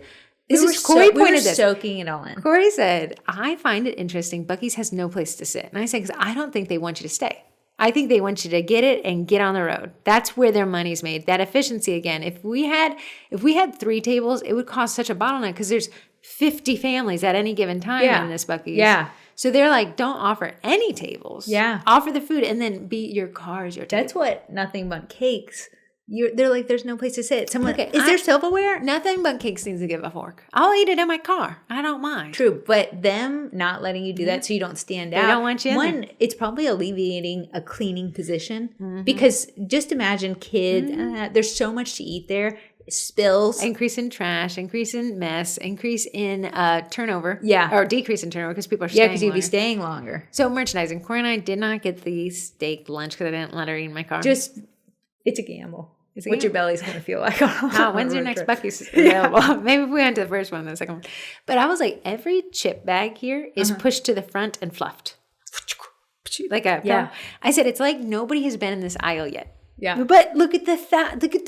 B: Corey pointed this. Soaking it all in.
A: Corey said, I find it interesting. Buc-ee's has no place to sit. And I said, because I don't think they want you to stay. I think they want you to get it and get on the road. That's where their money's made. That efficiency again. If we had 3 tables, it would cost such a bottleneck because there's 50 families at any given time in this Buc-ee's.
B: Yeah.
A: So they're like, don't offer any tables.
B: Yeah.
A: Offer the food and then be your cars, your tables.
B: That's what Nothing But Cakes they're like, there's no place to sit. Someone,
A: Okay,
B: is there silverware?
A: Nothing but cakes needs to give a fork. I'll eat it in my car. I don't mind.
B: True, but them not letting you do that so you don't stand out.
A: They don't want you in there.
B: It's probably alleviating a cleaning position because just imagine kids, there's so much to eat there. Spills.
A: Increase in trash, increase in mess, increase in turnover.
B: Yeah.
A: Or decrease in turnover because people are staying
B: because you'd be staying longer.
A: So merchandising. Corey and I did not get the steak lunch because I didn't let her eat in my car.
B: It's a gamble. What your belly's going to feel like.
A: When's your next Buc-ee's available? Yeah. Maybe if we went to the first one, the second one. But I was like, every chip bag here is pushed to the front and fluffed. Like I said, it's like nobody has been in this aisle yet.
B: Yeah.
A: But look at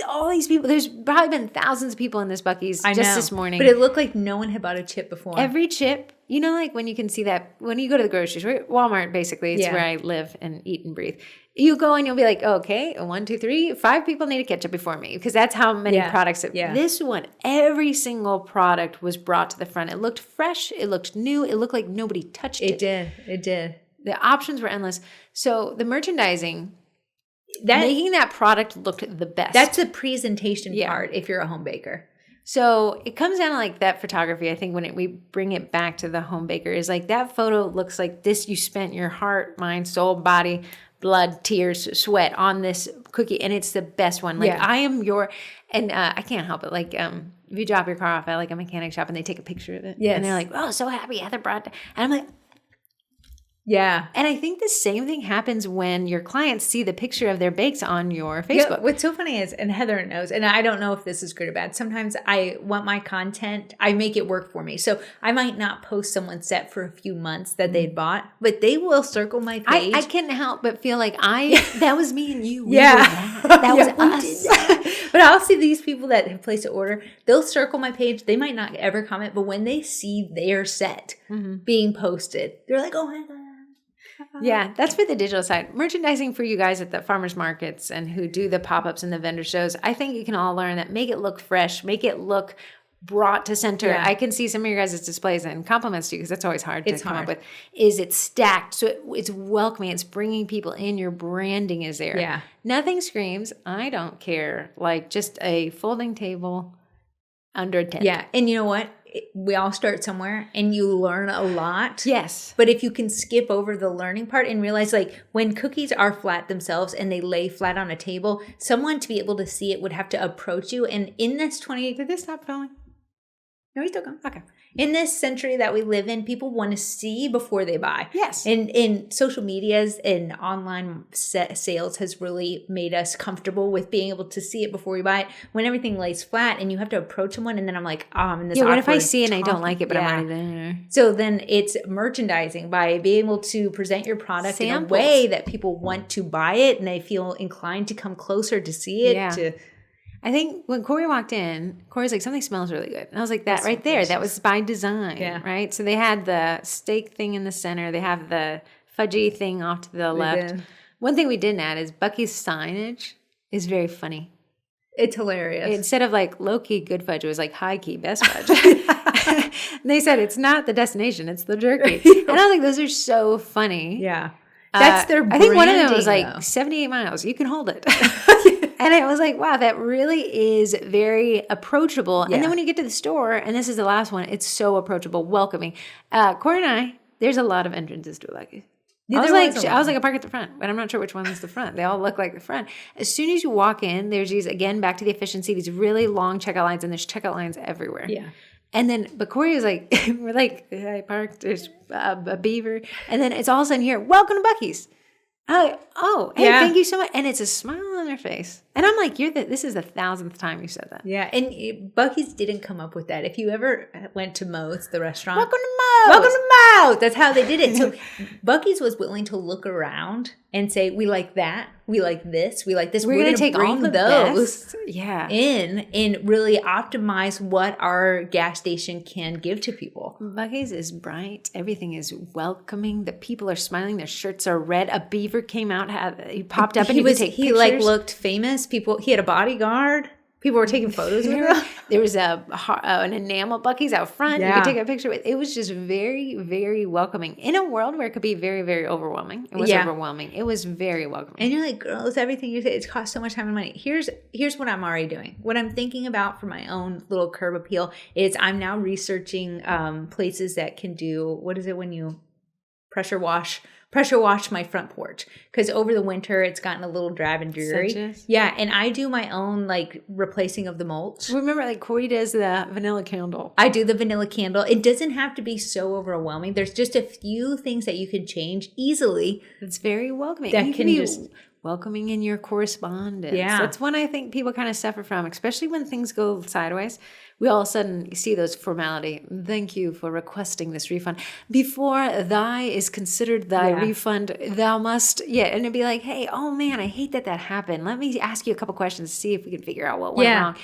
A: all these people. There's probably been thousands of people in this Buc-ee's just this morning.
B: But it looked like no one had bought a chip before.
A: Every chip, like when you can see that, when you go to the grocery store, Walmart basically, it's where I live and eat and breathe. You go and you'll be like, okay, 1, 2, 3, 5 people need a ketchup before me because that's how many products. This one, every single product was brought to the front. It looked fresh. It looked new. It looked like nobody touched it.
B: It did.
A: The options were endless. So the merchandising, making that product look the best.
B: That's the presentation part if you're a home baker.
A: So it comes down to like that photography. I think when we bring it back to the home baker is like that photo looks like this. You spent your heart, mind, soul, body, blood, tears, sweat on this cookie. And it's the best one. Like I am I can't help it. Like if you drop your car off at like a mechanic shop and they take a picture of it.
B: Yes.
A: And they're like, oh, so happy Heather brought that. And I'm like,
B: yeah.
A: And I think the same thing happens when your clients see the picture of their bakes on your Facebook.
B: Yeah, what's so funny is, and Heather knows, and I don't know if this is good or bad. Sometimes I want my content, I make it work for me. So I might not post someone's set for a few months that they'd bought, but they will circle my page.
A: I can't help but feel like that was me and you.
B: That
A: was us.
B: But I'll see these people that have placed an order, they'll circle my page. They might not ever comment, but when they see their set being posted, they're like, oh my God.
A: Yeah, that's for the digital side. Merchandising for you guys at the farmers markets and who do the pop-ups and the vendor shows. I think you can all learn that. Make it look fresh. Make it look brought to center. Yeah. I can see some of your guys' displays and compliments to you because that's always hard to come up with. Is it stacked? So it's welcoming. It's bringing people in. Your branding is there.
B: Yeah.
A: Nothing screams, I don't care, like just a folding table under a tent.
B: Yeah. And you know what? We all start somewhere and you learn a lot.
A: Yes.
B: But if you can skip over the learning part and realize like when cookies are flat themselves and they lay flat on a table, someone to be able to see it would have to approach you. And in this 28,
A: did this stop filming?
B: No, he's still going.
A: Okay.
B: In this century that we live in, people want to see before they buy.
A: Yes.
B: And in social medias and online sales has really made us comfortable with being able to see it before we buy it. When everything lays flat and you have to approach someone and then I'm like, I'm in this
A: what if I see and I don't like it, but I'm already there?
B: So then it's merchandising by being able to present your product in a way that people want to buy it and they feel inclined to come closer to see it.
A: Yeah. I think when Corey walked in, Corey's like, something smells really good. And I was like, that right there, that was by design, right? So they had the steak thing in the center. They have the fudgy thing off to the left. One thing we didn't add is Buc-ee's signage is very funny.
B: It's hilarious.
A: Instead of like low-key good fudge, it was like high-key best fudge. They said it's not the destination, it's the jerky. And I was like, those are so funny.
B: Yeah. That's their branding,
A: I think one of them was like 78 miles. You can hold it. And I was like, wow, that really is very approachable. Yeah. And then when you get to the store, and this is the last one, it's so approachable, welcoming. Corey and I, there's a lot of entrances to a Buc-ee. I was like, I park at the front, but I'm not sure which one is the front. They all look like the front. As soon as you walk in, there's these, again, back to the efficiency, these really long checkout lines, and there's checkout lines everywhere.
B: Yeah.
A: And then, but Corey was like, we're like, I parked, there's a beaver. And then it's all of a sudden here, welcome to Buc-ee's. I'm like, oh, hey, thank you so much. And it's a smile on their face. And I'm like, this is the 1,000th time you said that.
B: Yeah. And Buc-ee's didn't come up with that. If you ever went to Moe's, the restaurant.
A: Welcome to Moe's.
B: Welcome to Moe's. That's how they did it. So Buc-ee's was willing to look around and say, we like that. We like this. We like this.
A: We're going to take all those
B: in and really optimize what our gas station can give to people.
A: Buc-ee's is bright. Everything is welcoming. The people are smiling. Their shirts are red. A beaver came out. He popped up and he could take pictures.
B: He like looked famous. He had a bodyguard. People were taking photos with them.
A: There was an enamel Buc-ee's out front. You could take a picture with. It was just very, very welcoming in a world where it could be very, very overwhelming. It was overwhelming. It was very welcoming.
B: And you're like, girls, everything you say, it's cost so much time and money. Here's what I'm already doing. What I'm thinking about for my own little curb appeal is I'm now researching places that can do, what is it when you pressure wash my front porch, because over the winter it's gotten a little drab and dreary. Yeah, and I do my own like replacing of the mulch.
A: Remember, like Corrie does the vanilla candle.
B: I do the vanilla candle. It doesn't have to be so overwhelming. There's just a few things that you can change easily.
A: It's very welcoming.
B: That
A: you
B: can
A: be
B: just
A: welcoming in your correspondence.
B: Yeah,
A: that's one I think people kind of suffer from, especially when things go sideways. We all of a sudden see those formality. Thank you for requesting this refund. Before thy is considered thy refund, thou must, and it'd be like, hey, oh man, I hate that happened. Let me ask you a couple questions to see if we can figure out what went wrong.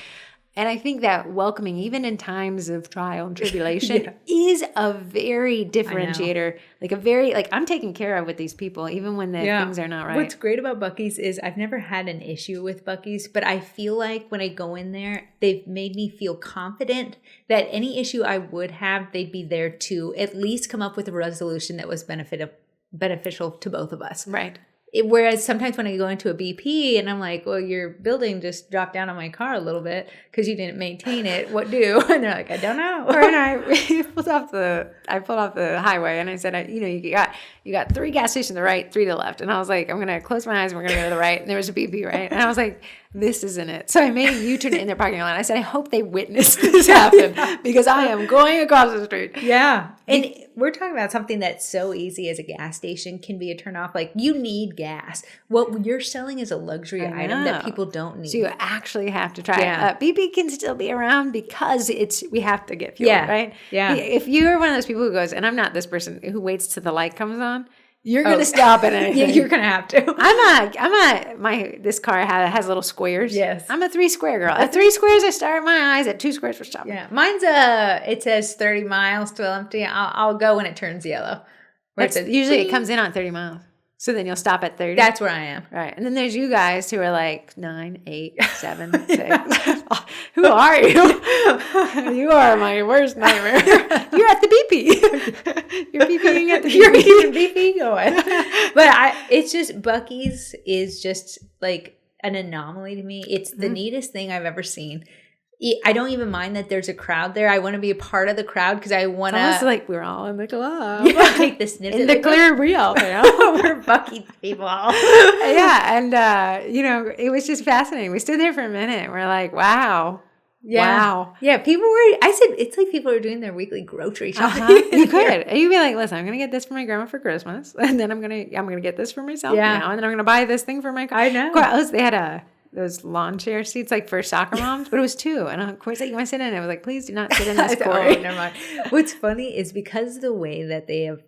A: And I think that welcoming, even in times of trial and tribulation, is a very differentiator. Like I'm taken care of with these people, even when things are not right.
B: What's great about Buc-ee's is I've never had an issue with Buc-ee's, but I feel like when I go in there, they've made me feel confident that any issue I would have, they'd be there to at least come up with a resolution that was beneficial to both of us.
A: Right.
B: Whereas sometimes when I go into a BP and I'm like, well, your building just dropped down on my car a little bit because you didn't maintain it. What do? And they're like, I don't know.
A: And I pulled off the highway and I said, you got 3 gas stations to the right, 3 to the left. And I was like, I'm going to close my eyes and we're going to go to the right. And there was a BP, right? And I was like, this isn't it. So I made a U-turn in their parking lot. I said, I hope they witness this happen because I am going across the street.
B: Yeah. And we're talking about something that's so easy as a gas station can be a turnoff. Like, you need gas. What you're selling is a luxury item that people don't need.
A: So you actually have to try it. BP can still be around because we have to get fuel, right? Yeah. If you're one of those people who goes, and I'm not this person who waits till the light comes on, you're going to stop at anything.
B: Yeah, you're going to have to.
A: This car has little squares.
B: Yes.
A: I'm a 3 square girl. At 3 squares, I start my eyes. At 2 squares, we're stopping.
B: Yeah. Mine's it says 30 miles to empty. I'll go when it turns yellow.
A: Usually it comes in on 30 miles. So then you'll stop at 30.
B: That's where I am.
A: Right. And then there's you guys who are like 9, 8, 7, 6. Who are you? You are my worst nightmare. You're at the BP. You're BPing at the BP.
B: You're keeping BP going. But it's just, Buc-ee's is just like an anomaly to me. It's the neatest thing I've ever seen. I don't even mind that there's a crowd there. I want to be a part of the crowd because I want to.
A: It's almost like we're all in the club.
B: Take the snips.
A: In the clear real.
B: We're Buc-ee people.
A: Yeah. And, it was just fascinating. We stood there for a minute. We're like, wow.
B: Yeah.
A: Wow.
B: Yeah. I said, it's like people are doing their weekly grocery shopping.
A: You could. And you'd be like, listen, I'm going to get this for my grandma for Christmas. And then I'm going to get this for myself now. And then I'm going to buy this thing for my car.
B: I know.
A: They had those lawn chair seats like for soccer moms, but it was 2. And of course, like, you want to sit in it. I was like, please do not sit in this, Corrie.
B: Never mind. What's funny is because of the way that they have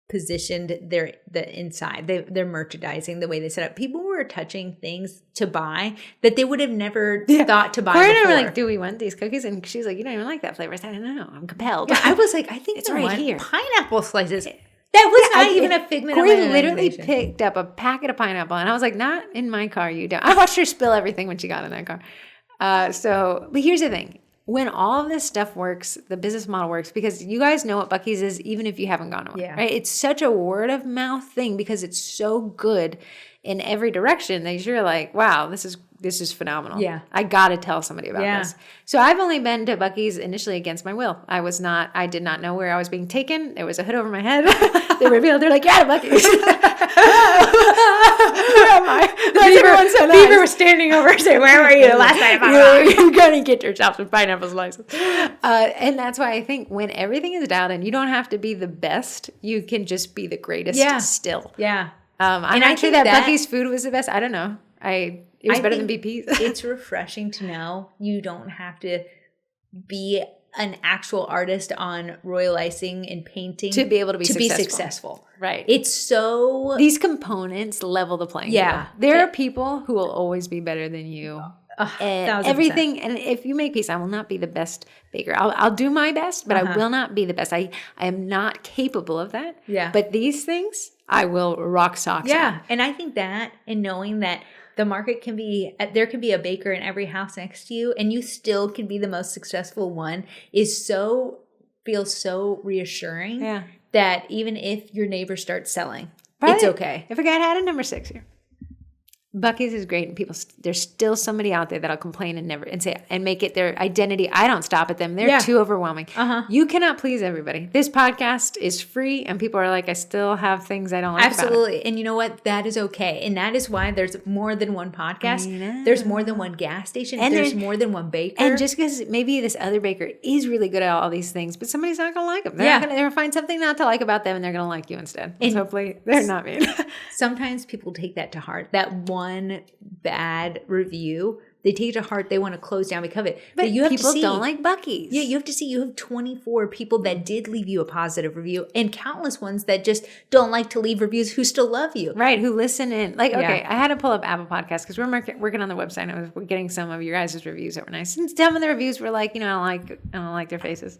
B: positioned the inside, their merchandising, the way they set up, people were touching things to buy that they would have never thought to buy
A: Corrie
B: before.
A: And I were like, do we want these cookies? And she's like, you don't even like that flavor. I said, I don't know. I'm compelled.
B: Yeah, I was like, I think
A: it's right here.
B: Pineapple slices. That was not even a figment of my
A: imagination. Corrie literally picked up a packet of pineapple, and I was like, not in my car, you don't. I watched her spill everything when she got in that car. But here's the thing. When all of this stuff works, the business model works, because you guys know what Buc-ee's is, even if you haven't gone to one, right? It's such a word of mouth thing because it's so good in every direction that you're like, wow, this is phenomenal. Yeah. I got to tell somebody about this. So I've only been to Buc-ee's initially against my will. I did not know where I was being taken. There was a hood over my head. They're like, yeah, Buc-ee's. Where am I?
B: Beaver was standing over and saying, where were you the last time?
A: You're going to get yourself some pineapple slices. And that's why I think when everything is dialed in, you don't have to be the best. You can just be the greatest still.
B: Yeah.
A: I'm not sure that Buc-ee's food was the best. I don't know. It was better than BP's.
B: It's refreshing to know you don't have to be an actual artist on royal icing and painting
A: to be able to be
B: successful.
A: Right.
B: It's so...
A: These components level the playing field. There are people who will always be better than you. And everything. And if you make peace, I will not be the best baker. I'll do my best, but I will not be the best. I am not capable of that. Yeah. But these things, I will rock socks on.
B: And I think that, and knowing that The market can be, there can be a baker in every house next to you, and you still can be the most successful one, feels so reassuring that even if your neighbor starts selling, it's okay.
A: I forgot I had a number 6 here. Buc-ee's is great, and people, there's still somebody out there that'll complain and make it their identity. I don't stop at them. They're too overwhelming. You cannot please everybody. This podcast is free, and people are like, I still have things I don't like
B: Absolutely.
A: about it.
B: And you know what? That is okay. And that is why there's more than one podcast. There's more than one gas station. And there's more than one baker.
A: And just because maybe this other baker is really good at all these things, but somebody's not going to like them. They're going to find something not to like about them, and they're going to like you instead. And hopefully they're not mean.
B: Sometimes people take that to heart. That one bad review, they take it to heart. They want to close down because of it.
A: But you have people don't like Buc-ee's.
B: Yeah, you have to see. You have 24 people that did leave you a positive review, and countless ones that just don't like to leave reviews who still love you.
A: Right, who listen in. Like, okay, I had to pull up Apple Podcasts because we're working on the website, and I was getting some of your guys' reviews that were nice. And some of the reviews were like, I don't like their faces.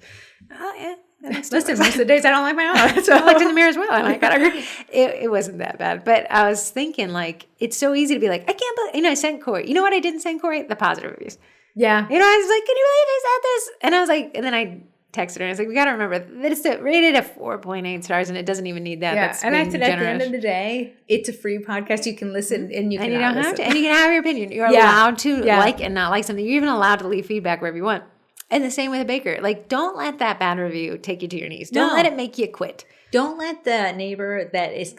A: Oh, yeah.
B: Listen, most of the days I don't like my own.
A: So I looked in the mirror as well, and I got agree. It wasn't that bad, but I was thinking, like, it's so easy to be like, I can't believe, I sent Corey. You know what I didn't send Corey? The positive reviews.
B: Yeah.
A: I was like, can you believe I said this? And I was like, and then I texted her, and I was like, we got to remember that it's rated at 4.8 stars, and it doesn't even need that.
B: Yeah.
A: That's
B: and I said, at the end of the day, it's a free podcast. You can listen, and you can
A: don't have to, and you can have your opinion. You're allowed to like and not like something. You're even allowed to leave feedback wherever you want. And the same with a baker. Like, don't let that bad review take you to your knees. Don't let it make you quit.
B: Don't let the neighbor that is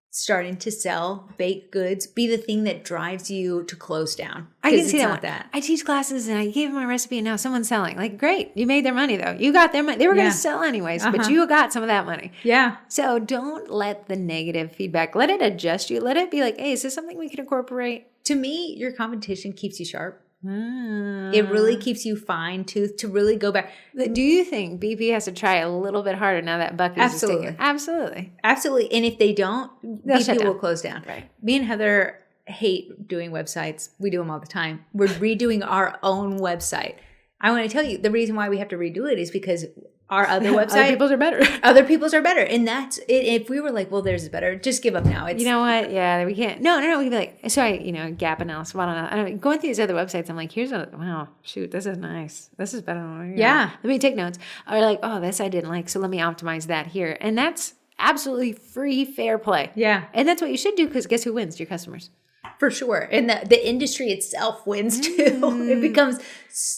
B: starting to sell baked goods be the thing that drives you to close down.
A: I can see that. I teach classes, and I gave them my recipe, and now someone's selling. Like, great. You made their money, though. You got their money. They were going to sell anyways, but you got some of that money.
B: Yeah.
A: So don't let the negative feedback, let it adjust you. Let it be like, hey, is this something we can incorporate?
B: To me, your competition keeps you sharp. It really keeps you fine-toothed to really go back.
A: Do you think BP has to try a little bit harder now that Buc-ee's is taken? Absolutely.
B: Absolutely. And if they don't, BP will close down.
A: Right.
B: Me and Heather hate doing websites. We do them all the time. We're redoing our own website. I want to tell you, the reason why we have to redo it is because our other website.
A: Other people's are better.
B: Other people's are better. And that's it. If we were like, well, theirs is better, just give up now.
A: You know what? Yeah, we can't. No. We can be like, sorry, gap analysis. Going through these other websites, I'm like, this is nice. This is better than Let me take notes. Or like, oh, this I didn't like, so let me optimize that here. And that's absolutely free, fair play.
B: Yeah.
A: And that's what you should do, because guess who wins? Your customers.
B: For sure. And the industry itself wins too.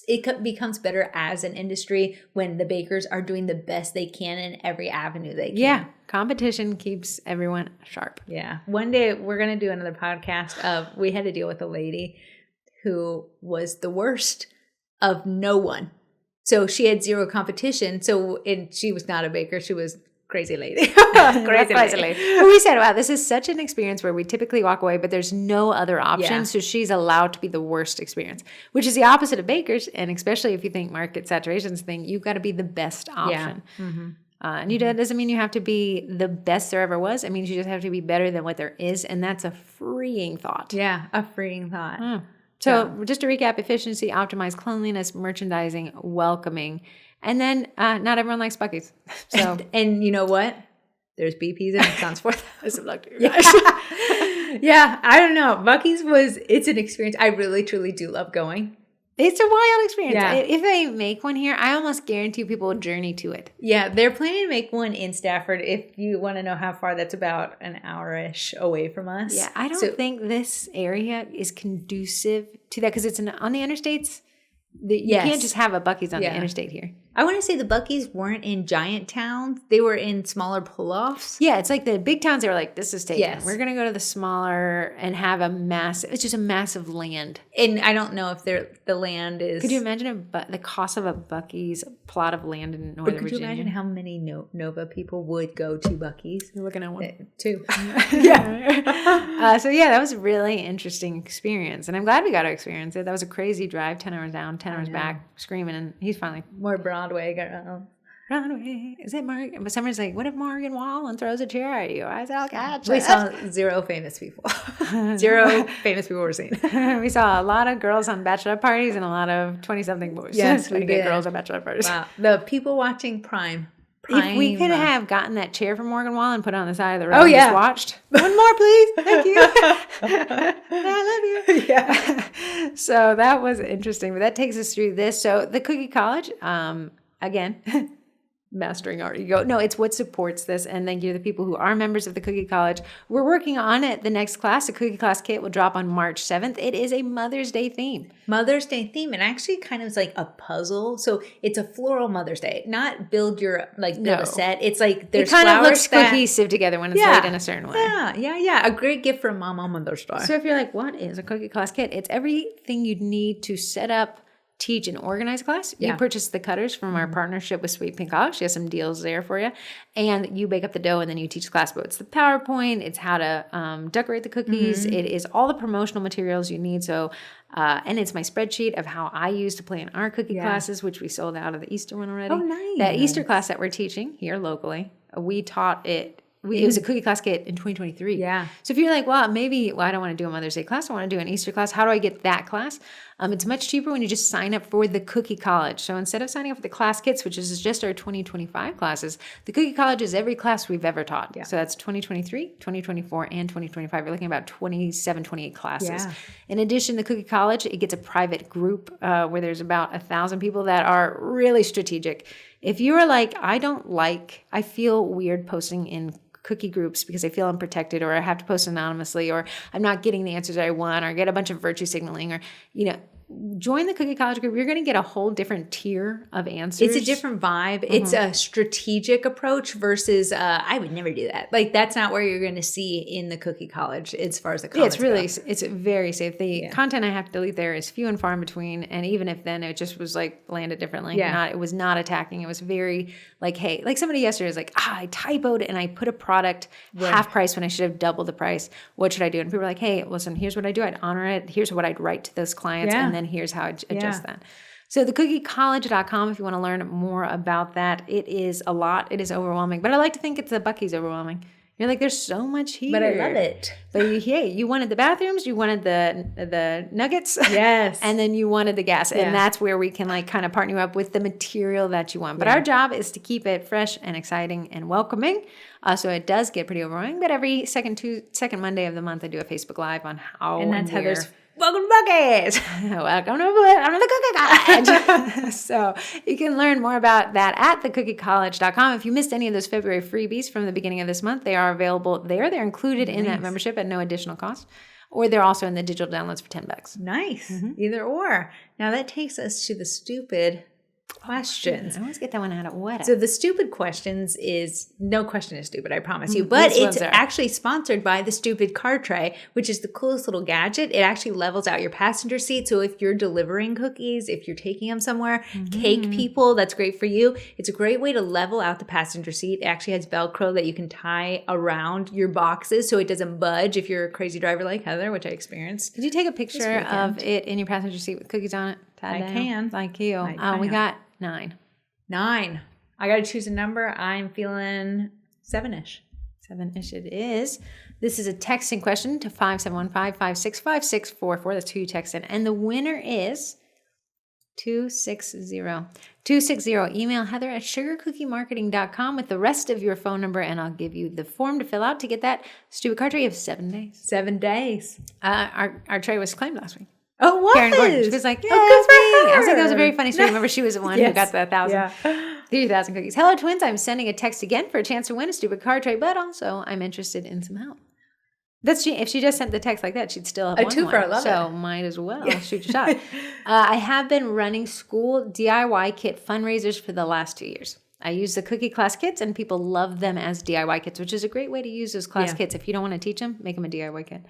B: It becomes better as an industry when the bakers are doing the best they can in every avenue they can.
A: Yeah. Competition keeps everyone sharp.
B: Yeah. One day we're going to do another podcast we had to deal with a lady who was the worst of no one. So she had zero competition. And she was not a baker. She was crazy lady.
A: Crazy lady. But we said, wow, this is such an experience where we typically walk away, but there's no other option. Yeah. So she's allowed to be the worst experience, which is the opposite of bakers. And especially if you think market saturation's thing, you've got to be the best option. Yeah. Mm-hmm. And that doesn't mean you have to be the best there ever was. It means you just have to be better than what there is. And that's a freeing thought.
B: Yeah, a freeing thought.
A: So just to recap, efficiency, optimize, cleanliness, merchandising, welcoming. And then not everyone likes Buc-ee's. So
B: and you know what? There's BP's and Exxon's for that.
A: Some luck to you guys.
B: Yeah, I don't know. Buc-ee's it's an experience. I really, truly do love going.
A: It's a wild experience. Yeah. If they make one here, I almost guarantee people will journey to it.
B: Yeah, they're planning to make one in Stafford. If you want to know how far, that's about an hour-ish away from us.
A: Yeah, I don't think this area is conducive to that because it's on the interstates. You can't just have a Buc-ee's on the interstate here.
B: I want to say the Buc-ee's weren't in giant towns. They were in smaller pull-offs.
A: Yeah, it's like the big towns, they were like, this is taken. Yes. We're going to go to the smaller and have it's just a massive land.
B: And I don't know if the land is...
A: Could you imagine the cost of a Buc-ee's plot of land in Northern Virginia?
B: Could you imagine how many Nova people would go to Buc-ee's?
A: You're looking at one.
B: Two.
A: Yeah. So that was a really interesting experience. And I'm glad we got to experience it. That was a crazy drive, 10 hours down, 10 hours back, screaming. And he's finally...
B: More Broadway girl.
A: Broadway. Is it Morgan? But someone's like, what if Morgan Wallen throws a chair at you? I said, I'll catch it.
B: We saw zero famous people. Zero famous people were seen.
A: We saw a lot of girls on bachelor parties and a lot of 20-something boys.
B: Yes, we
A: did. Girls on bachelor parties.
B: Wow. The people watching Prime
A: If we could have gotten that chair from Morgan Wallen and put it on the side of the road and just watched. One more, please. Thank you. I love you. Yeah. So that was interesting. But that takes us through this. So the Cookie College, again, mastering our ego. No, it's what supports this. And thank you to the people who are members of the Cookie College. We're working on it. The next class, the Cookie Class Kit, will drop on March 7th. It is a Mother's Day theme.
B: Mother's Day theme, and actually kind of is like a puzzle. So it's a floral Mother's Day, not build a set. It's like there's flowers. It kind of looks
A: cohesive together when it's laid in a certain way.
B: Yeah. A great gift for mom on Mother's Day.
A: So if you're like, what is a Cookie Class Kit? It's everything you need to set up, teach, and organize class. You purchase the cutters from our partnership with Sweet Pink Olive. She has some deals there for you. And you bake up the dough and then you teach the class. But it's the PowerPoint. It's how to decorate the cookies. It is all the promotional materials you need. So, and it's my spreadsheet of how I use to plan our cookie classes, which we sold out of the Easter one already.
B: Oh, nice.
A: That Easter class that we're teaching here locally, we taught it. It was a Cookie Class Kit in 2023.
B: Yeah.
A: So if you're like, I don't want to do a Mother's Day class. I want to do an Easter class. How do I get that class? It's much cheaper when you just sign up for the Cookie College. So instead of signing up for the class kits, which is just our 2025 classes, the Cookie College is every class we've ever taught. Yeah. So that's 2023, 2024, and 2025. We're looking at about 27, 28 classes. Yeah. In addition, the Cookie College, it gets a private group where there's about 1,000 people that are really strategic. If you are like, I feel weird posting in cookie groups because I feel unprotected, or I have to post anonymously, or I'm not getting the answers I want, or get a bunch of virtue signaling, or, join the Cookie College group. You're going to get a whole different tier of answers.
B: It's a different vibe. It's a strategic approach versus I would never do that. Like, that's not where you're going to see in the Cookie College as far as the comments
A: it's very safe. The content I have to delete there is few and far in between. And even if then it just was like landed differently. Yeah. It was not attacking. It was very like, hey, like somebody yesterday was like, I typoed and I put a product half price when I should have doubled the price. What should I do? And people were like, hey, listen, here's what I do. I'd honor it. Here's what I'd write to those clients. And then here's how I adjust that. So thecookiecollege.com, if you want to learn more about that. It is a lot. It is overwhelming. But I like to think it's the Buc-ee's overwhelming. You're like, there's so much here.
B: But I love it.
A: But you wanted the bathrooms, you wanted the nuggets.
B: Yes.
A: And then you wanted the gas. And that's where we can like kind of partner you up with the material that you want. But our job is to keep it fresh and exciting and welcoming. So it does get pretty overwhelming. But every second Monday of the month, I do a Facebook Live on how
B: and that's how there's
A: welcome to Buc-ee's. Welcome to the Cookie College. So you can learn more about that at thecookiecollege.com. If you missed any of those February freebies from the beginning of this month, they are available there. They're included in that membership at no additional cost. Or they're also in the digital downloads for $10.
B: Nice. Either or. Now that takes us to the stupid questions.
A: I always get that one out of what?
B: So the stupid questions is, no question is stupid, I promise you. But it's actually sponsored by the Stupid Car Tray, which is the coolest little gadget. It actually levels out your passenger seat. So if you're delivering cookies, if you're taking them somewhere, cake people, that's great for you. It's a great way to level out the passenger seat. It actually has Velcro that you can tie around your boxes so it doesn't budge if you're a crazy driver like Heather, which I experienced.
A: Did you take a picture of it in your passenger seat with cookies on it?
B: I can.
A: Like you. We got 9.
B: 9. I got to choose a number. I'm feeling 7-ish.
A: 7-ish it is. This is a texting question to 571-556-5644. That's who you text in. And the winner is 260. 260. Email Heather at sugarcookiemarketing.com with the rest of your phone number, and I'll give you the form to fill out to get that stupid card tray. You have 7 days.
B: 7 days.
A: Our tray was claimed last week.
B: Oh, what?
A: Karen Gordon. She was like, yeah, good for me. I was like, that was a very funny story. Remember, she was the one who got the 3,000 cookies. Hello, twins. I'm sending a text again for a chance to win a stupid card tray, but also I'm interested in some help. If she just sent the text like that, she'd still have won one. I love it. Might as well shoot a shot. I have been running school DIY kit fundraisers for the last 2 years. I use the cookie class kits, and people love them as DIY kits, which is a great way to use those class kits. If you don't want to teach them, make them a DIY kit.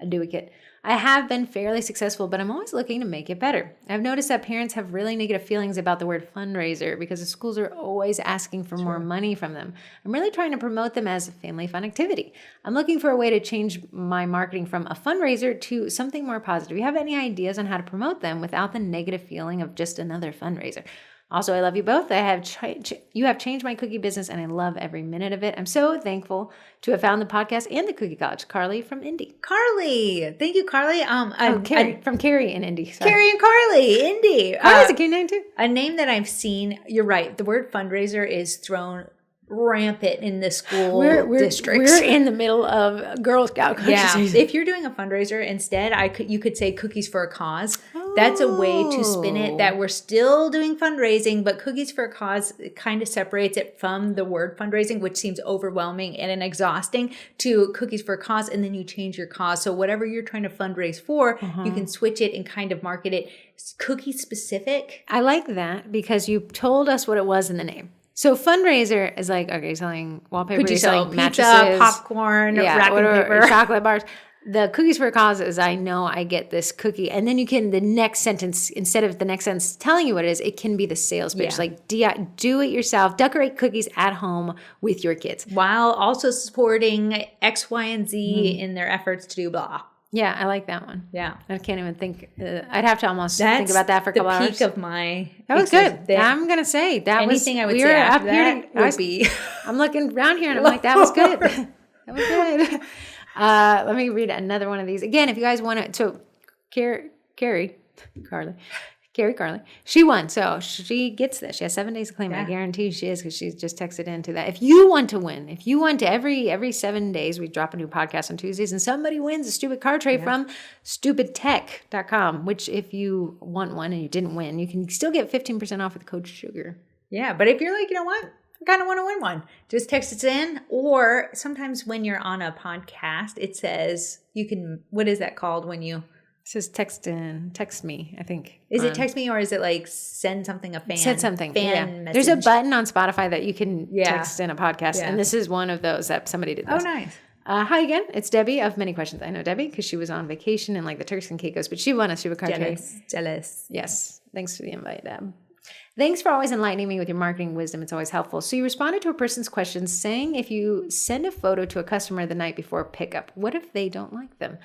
A: A do a kit. I have been fairly successful, but I'm always looking to make it better. I've noticed that parents have really negative feelings about the word fundraiser because the schools are always asking for more money from them. I'm really trying to promote them as a family fun activity. I'm looking for a way to change my marketing from a fundraiser to something more positive. Do you have any ideas on how to promote them without the negative feeling of just another fundraiser? Also, I love you both. You have changed my cookie business, and I love every minute of it. I'm so thankful to have found the podcast and the Cookie College. Carly from Indy.
B: Carly. Thank you, Carly.
A: From Carrie and Indy.
B: Sorry. Carrie and Carly, Indy.
A: Carly's a cute name, too.
B: A name that I've seen, you're right, the word fundraiser is thrown rampant in the school districts.
A: We're in the middle of Girl Scout country season.
B: If you're doing a fundraiser, instead, you could say cookies for a cause. That's a way to spin it, that we're still doing fundraising, but cookies for a cause kind of separates it from the word fundraising, which seems overwhelming and exhausting, to cookies for a cause, and then you change your cause. So whatever you're trying to fundraise for, you can switch it and kind of market it cookie specific.
A: I like that because you told us what it was in the name. So fundraiser is like, okay, selling wallpaper,
B: Could you sell
A: selling
B: pizza,
A: mattresses,
B: popcorn, wrapping paper,
A: chocolate bars. The cookies for a cause is I know I get this cookie. And then you can, the next sentence, instead of the next sentence telling you what it is, it can be the sales pitch. Like do it yourself, decorate cookies at home with your kids.
B: While also supporting X, Y, and Z in their efforts to do blah.
A: Yeah, I like that one.
B: Yeah.
A: I can't even think. I'd have to almost think about that for a couple hours.
B: That's the peak of my...
A: That was good. I'm going to say that
B: anything
A: was...
B: I would say after that would be...
A: I'm looking around here and I'm like, that was good. That was good. Let me read another one of these. Again, if you guys want to... So, Carrie Carly, she won. So she gets this. She has 7 days to claim it. I guarantee she is because she just texted into that. If you want to win, if you want to, every 7 days, we drop a new podcast on Tuesdays and somebody wins a stupid card tray from stupidtech.com, which if you want one and you didn't win, you can still get 15% off with code SUGAR.
B: Yeah, but if you're like, you know what? I kind of want to win one. Just text it in. Or sometimes when you're on a podcast, it says you can, what is that called when you...
A: It says text me, I think.
B: Is it text me or is it like send something a fan?
A: Send something.
B: Fan message.
A: There's a button on Spotify that you can text in a podcast. Yeah. And this is one of those that somebody did this.
B: Oh, nice.
A: Hi again. It's Debbie of Many Questions. I know Debbie because she was on vacation in like the Turks and Caicos, but she won a super card tray.
B: Jealous.
A: Yes. Thanks for the invite, Deb. Thanks for always enlightening me with your marketing wisdom. It's always helpful. So you responded to a person's questions saying if you send a photo to a customer the night before pickup, what if they don't like them?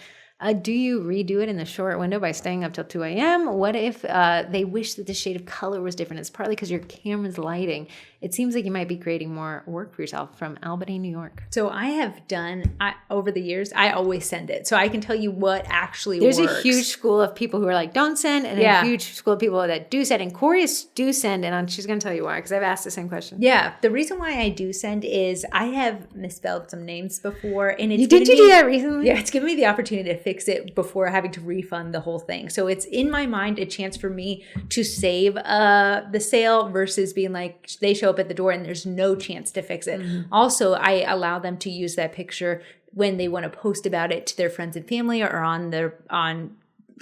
A: Do you redo it in the short window by staying up till 2 a.m.? What if they wish that the shade of color was different? It's partly because your camera's lighting. It seems like you might be creating more work for yourself. From Albany, New York.
B: So I have done, over the years, I always send it. So I can tell you what actually works.
A: There's a huge school of people who are like, don't send, and a huge school of people that do send. And Corrie do send, and she's going to tell you why, because I've asked the same question.
B: Yeah. The reason why I do send is I have misspelled some names before. And it's
A: Did you do that recently?
B: Yeah, it's given me the opportunity to fix it before having to refund the whole thing. So it's in my mind a chance for me to save the sale versus being like they show up at the door and there's no chance to fix it. Mm-hmm. Also, I allow them to use that picture when they want to post about it to their friends and family or on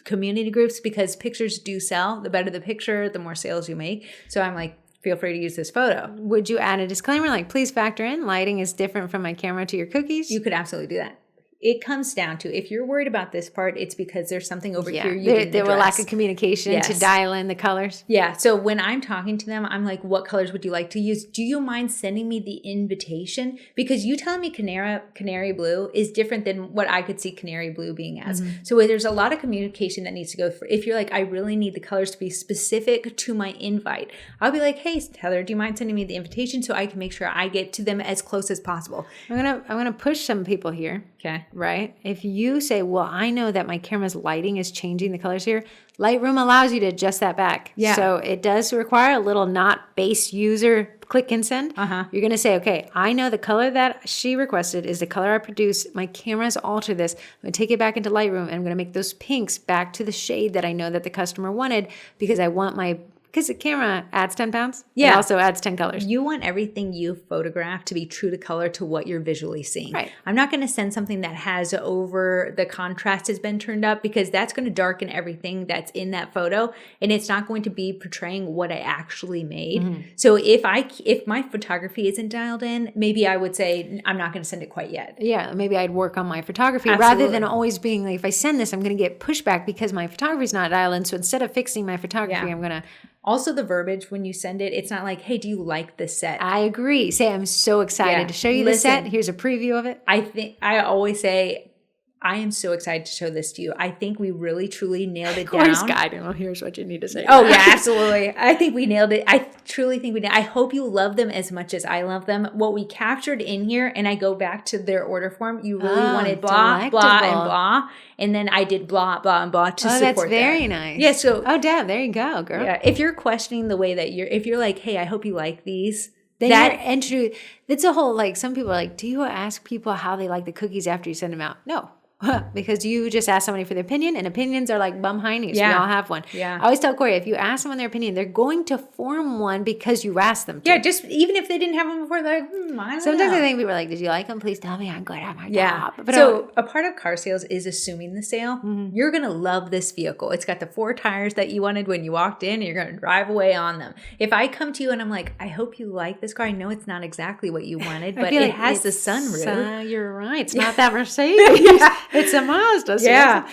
B: community groups because pictures do sell. The better the picture, the more sales you make. So I'm like, feel free to use this photo.
A: Would you add a disclaimer like, please factor in lighting is different from my camera to your cookies?
B: You could absolutely do that. It comes down to, if you're worried about this part, it's because there's something over here you didn't
A: there were lack of communication to dial in the colors.
B: Yeah. So when I'm talking to them, I'm like, what colors would you like to use? Do you mind sending me the invitation? Because you telling me canary blue is different than what I could see canary blue being as. Mm-hmm. So there's a lot of communication that needs to go through. If you're like, I really need the colors to be specific to my invite, I'll be like, hey, Heather, do you mind sending me the invitation so I can make sure I get to them as close as possible?
A: I'm gonna push some people here.
B: Okay.
A: Right? If you say, well, I know that my camera's lighting is changing the colors here, Lightroom allows you to adjust that back. Yeah. So it does require a little not base user click and send. Uh-huh. You're going to say, okay, I know the color that she requested is the color I produce. My camera's altered this. I'm going to take it back into Lightroom and I'm going to make those pinks back to the shade that I know that the customer wanted because I want because the camera adds 10 pounds. Yeah. It also adds 10 colors.
B: You want everything you photograph to be true to color to what you're visually seeing.
A: Right.
B: I'm not going to send something that has over the contrast has been turned up because that's going to darken everything that's in that photo and it's not going to be portraying what I actually made. Mm-hmm. So if my photography isn't dialed in, maybe I would say I'm not going to send it quite yet.
A: Yeah. Maybe I'd work on my photography rather than always being like, if I send this, I'm going to get pushback because my photography is not dialed in. So instead of fixing my photography, I'm going to...
B: Also, the verbiage when you send it, it's not like, hey, do you like this set?
A: I agree. Say, I'm so excited to show you the set. Here's a preview of it.
B: I always say, I am so excited to show this to you. I think we really, truly nailed it
A: Corey's
B: down.
A: Guide. Well, here's what you need to say.
B: Oh, yeah, absolutely. I think we nailed it. I truly think we did. I hope you love them as much as I love them. What we captured in here, and I go back to their order form, you really wanted blah, blah, and blah. And then I did blah, blah, and blah to support that.
A: Oh, that's very nice.
B: Yeah, so.
A: Oh, Dad, there you go, girl.
B: Yeah, if you're questioning the way that if you're like, hey, I hope you like these,
A: Then you're introduced. That's a whole, like, some people are like, do you ask people how they like the cookies after you send them out? No. Because you just ask somebody for their opinion, and opinions are like bum high news.
B: Yeah.
A: We all have one.
B: Yeah.
A: I always tell Corey, if you ask someone their opinion, they're going to form one because you asked them to.
B: Yeah, just even if they didn't have them before, they're like, I don't
A: Sometimes
B: know.
A: I think people are like, did you like them? Please tell me I'm good at my
B: job.
A: But
B: so a part of car sales is assuming the sale. Mm-hmm. You're going to love this vehicle. It's got the 4 tires that you wanted when you walked in, and you're going to drive away on them. If I come to you and I'm like, I hope you like this car. I know it's not exactly what you wanted, but it has the sunroof.
A: You're right. It's not that Mercedes. It's a Mazda. So
B: yeah.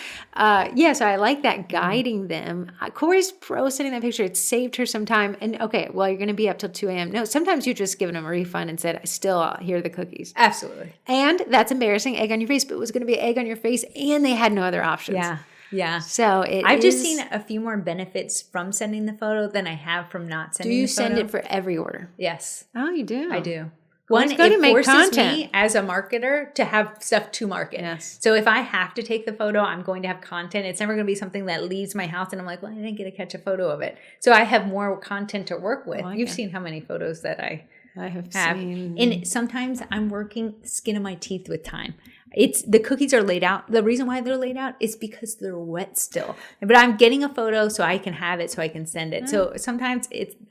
A: So I like that, guiding them. Corey's pro sending that picture. It saved her some time. And okay, well, you're going to be up till 2 a.m. No, sometimes you just given them a refund and said, still, here are the cookies.
B: Absolutely.
A: And that's embarrassing, egg on your face, but it was going to be egg on your face, and they had no other options.
B: Yeah. Yeah.
A: So
B: I've just seen a few more benefits from sending the photo than I have from not sending the photo.
A: Do you send it for every order?
B: Yes.
A: Oh, you do?
B: I do.
A: One, it forces
B: me as a marketer to have stuff to market.
A: Yes.
B: So if I have to take the photo, I'm going to have content. It's never going to be something that leaves my house and I'm like, well, I didn't get to catch a photo of it. So I have more content to work with. You've seen how many photos that I have seen. And sometimes I'm working skin of my teeth with time. The cookies are laid out. The reason why they're laid out is because they're wet still. But I'm getting a photo so I can have it, so I can send it. So sometimes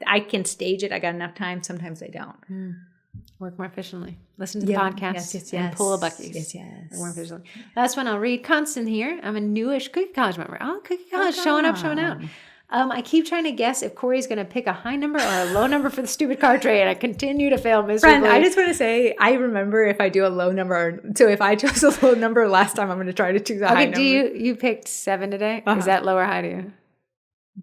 B: I can stage it. I got enough time. Sometimes I don't.
A: Work more efficiently. Listen to the podcast.
B: Yes.
A: And pull a Buc-ee's.
B: Yes.
A: More efficiently. Last one I'll read. Constant here. I'm a newish Cookie College member. Oh, Cookie College. Showing up, showing out. I keep trying to guess if Corey's going to pick a high number or a low number for the stupid card tray, and I continue to fail miserably.
B: Friend, I just want to say, I remember if I do a low number. So if I chose a low number last time, I'm going to try to choose a high number.
A: You picked 7 today? Is that low or high to you?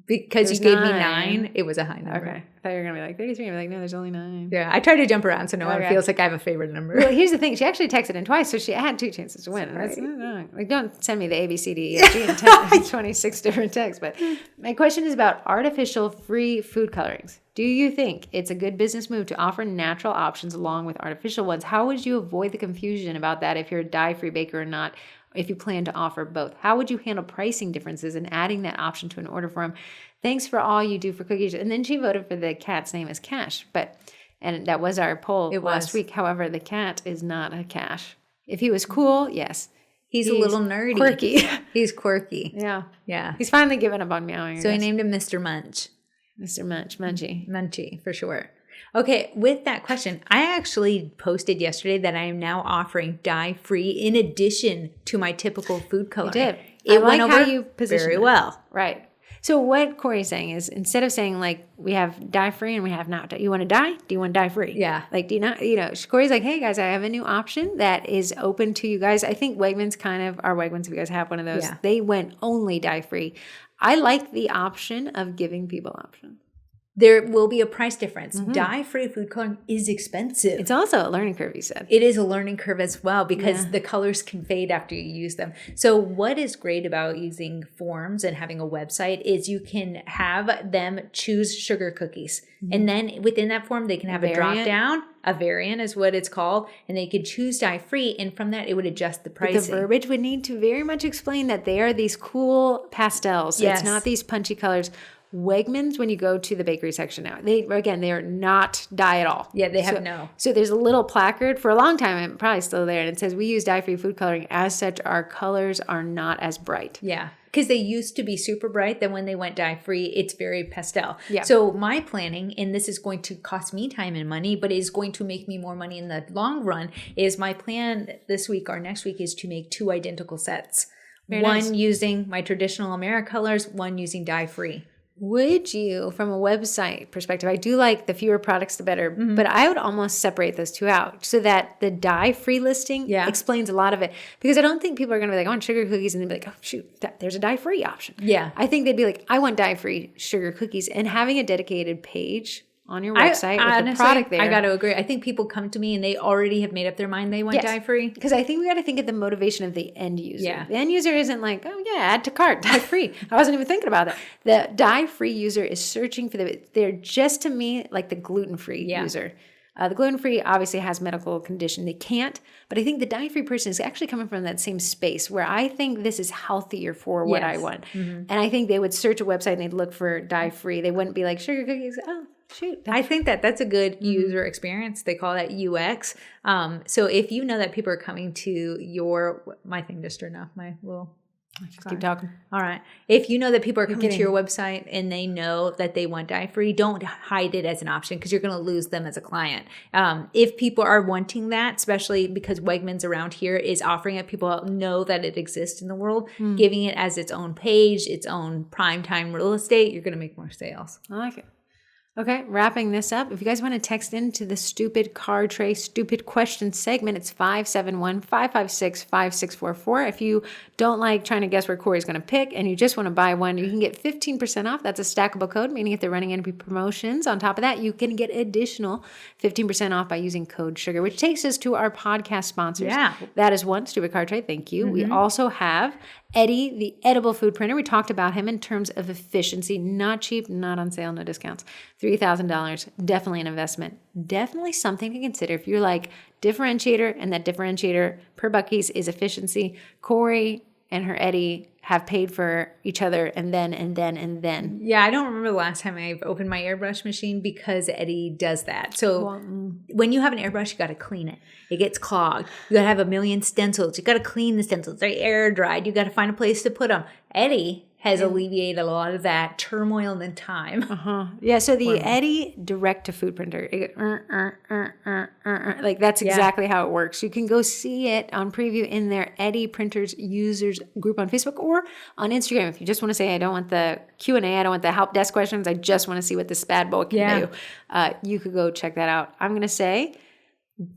B: Because you gave me 9, it was a high number.
A: Okay. I thought you were going to be like 33. I'm like, no, there's only 9.
B: Yeah. I try to jump around so no one feels like I have a favorite number.
A: Well, here's the thing. She actually texted in twice, so she had 2 chances to win. Right. Like, don't send me the A, B, C, D, E, F, G, and 26 different texts. But my question is about artificial free food colorings. Do you think it's a good business move to offer natural options along with artificial ones? How would you avoid the confusion about that if you're a dye-free baker or not, if you plan to offer both? How would you handle pricing differences and adding that option to an order form? Thanks for all you do for cookies. And then she voted for the cat's name as Cash. And that was our poll last week. However, the cat is not a Cash. If he was cool, yes.
B: He's a little nerdy.
A: Quirky.
B: He's quirky.
A: Yeah.
B: Yeah.
A: He's finally given up on meowing.
B: So he named him Mr. Munch.
A: Mr. Munchie.
B: Munchie, for sure. Okay, with that question, I actually posted yesterday that I am now offering dye-free in addition to my typical food coloring.
A: You did.
B: It
A: went
B: over
A: how you positioned
B: very well.
A: Right. So what Corey's saying is, instead of saying like we have dye-free and we have not dye, you want to dye? Do you want dye-free?
B: Yeah.
A: Like, do you not, Corey's like, hey guys, I have a new option that is open to you guys. I think Wegmans Wegmans, if you guys have one of those, they went only dye-free. I like the option of giving people options.
B: There will be a price difference. Mm-hmm. Dye-free food coloring is expensive.
A: It's also a learning curve, you said.
B: It is a learning curve as well because the colors can fade after you use them. So what is great about using forms and having a website is you can have them choose sugar cookies. Mm-hmm. And then within that form, they can have a drop down. A variant is what it's called. And they could choose dye-free. And from that, it would adjust the pricing.
A: But the verbiage would need to very much explain that they are these cool pastels. Yes. It's not these punchy colors. Wegmans, when you go to the bakery section now, they are not dye at all.
B: Yeah, they have no.
A: So there's a little placard for a long time, and probably still there, and it says, we use dye-free food coloring. As such, our colors are not as bright.
B: Yeah, because they used to be super bright. Then when they went dye-free, it's very pastel.
A: Yeah.
B: So my planning, and this is going to cost me time and money, but is going to make me more money in the long run, is my plan this week or next week is to make 2 identical sets. One using my traditional Americolors, one using dye-free.
A: Would you, from a website perspective, I do like the fewer products the better, but I would almost separate those 2 out so that the dye-free listing explains a lot of it. Because I don't think people are going to be like, I want sugar cookies, and they'd be like, oh, shoot, there's a dye-free option.
B: Yeah.
A: I think they'd be like, I want dye-free sugar cookies, and having a dedicated page on your website with
B: honestly,
A: the product there.
B: I got to agree. I think people come to me and they already have made up their mind they want dye-free.
A: Because I think we got to think of the motivation of the end user.
B: Yeah.
A: The end user isn't like, oh yeah, add to cart, dye-free. I wasn't even thinking about that. The dye-free user is searching for they're just to me like the gluten-free user. The gluten-free obviously has medical condition. They can't, but I think the dye-free person is actually coming from that same space where I think this is healthier for what I want. Mm-hmm. And I think they would search a website and they'd look for dye-free. They wouldn't be like, sugar cookies, oh, Shoot.
B: I think that's a good user experience. They call that UX. So if you know that people are coming to my thing just turned off, my little...
A: Just keep talking.
B: All right. If you know that people are coming to your website and they know that they want dye-free, don't hide it as an option because you're going to lose them as a client. If people are wanting that, especially because Wegmans around here is offering it, people know that it exists in the world, giving it as its own page, its own primetime real estate, you're going to make more sales.
A: I like it. Okay, wrapping this up. If you guys want to text into the Stupid Car Tray Stupid Question segment, it's 571-556-5644. If you don't like trying to guess where Corey's going to pick and you just want to buy one, you can get 15% off. That's a stackable code, meaning if they're running any promotions on top of that, you can get additional 15% off by using code SUGAR, which takes us to our podcast sponsors.
B: Yeah.
A: That is one, Stupid Car Tray. Thank you. We also have Eddie, the edible food printer. We talked about him in terms of efficiency. Not cheap, not on sale, no discounts. $3,000, definitely an investment. Definitely something to consider if you're like differentiator, and that differentiator per Buc-ee's is efficiency. Corrie and her Eddie have paid for each other and then.
B: Yeah, I don't remember the last time I've opened my airbrush machine because Eddie does that. So when you have an airbrush, you got to clean it. It gets clogged. You got to have a million stencils. You got to clean the stencils. They're air dried. You got to find a place to put them. Eddie has alleviated a lot of that turmoil and time.
A: Yeah, so the Eddie direct-to-food printer, like that's exactly how it works. You can go see it on preview in their Eddie Printers users group on Facebook or on Instagram. If you just want to say, I don't want the Q&A, I don't want the help desk questions, I just want to see what this bad boy can do, you could go check that out. I'm going to say,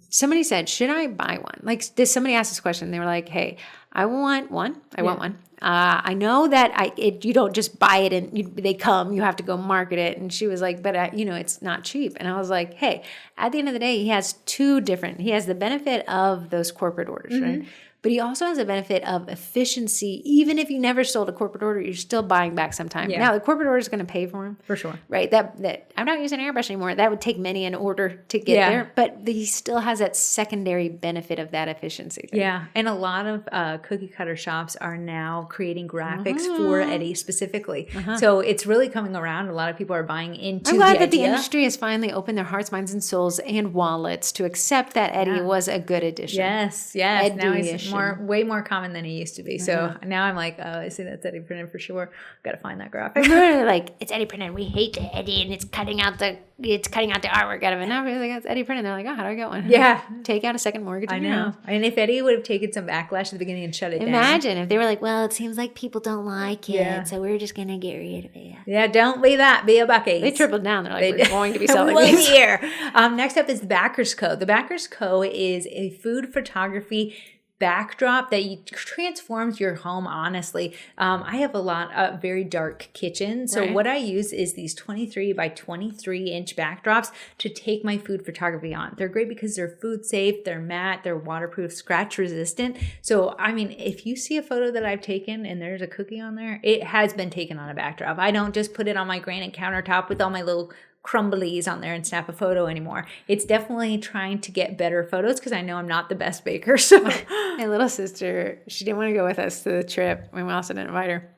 A: somebody said, should I buy one? Like, somebody asked this question. They were like, hey, I want one. I want one. I know that you don't just buy it and they come, you have to go market it. And she was like, but it's not cheap. And I was like, hey, at the end of the day, he has he has the benefit of those corporate orders, right? But he also has a benefit of efficiency. Even if you never sold a corporate order, you're still buying back some time. Now, the corporate order is going to pay for him.
B: For sure.
A: Right? That I'm not using an airbrush anymore. That would take many an order to get there. But he still has that secondary benefit of that efficiency. Right?
B: Yeah. And a lot of cookie cutter shops are now creating graphics for Eddie specifically. So it's really coming around. A lot of people are buying into
A: I'm glad that the industry has finally opened their hearts, minds, and souls and wallets to accept that Eddie was a good addition.
B: Yes. Eddie now he's way more common than he used to be. So now I'm like, oh, I see that's Eddie printed for sure. Got to find that graphic.
A: We're like, it's Eddie printed. We hate the Eddie, and it's cutting out the artwork out of it. Now we're like, it's Eddie printed. They're like, oh, how do I get one?
B: Yeah,
A: take out a second mortgage.
B: I know. And if Eddie would have taken some backlash at the beginning and shut it down.
A: Imagine if they were like, well, it seems like people don't like it, so we're just gonna get rid of it.
B: Yeah, don't be that. Be a Buc-ee.
A: They tripled down. They're like, we're going to be selling
B: these here. Next up is the Backers Co. The Backers Co. is a food photography backdrop that transforms your home. Honestly, I have a lot of very dark kitchen, so what I use is these 23 by 23 inch backdrops to take my food photography on. They're great because they're food safe, they're matte, they're waterproof, scratch resistant. So I mean, if you see a photo that I've taken and there's a cookie on there, it has been taken on a backdrop. I don't just put it on my granite countertop with all my little crumblies on there and snap a photo anymore. It's definitely trying to get better photos because I know I'm not the best baker. So
A: my little sister, she didn't want to go with us to the trip. We also didn't invite her.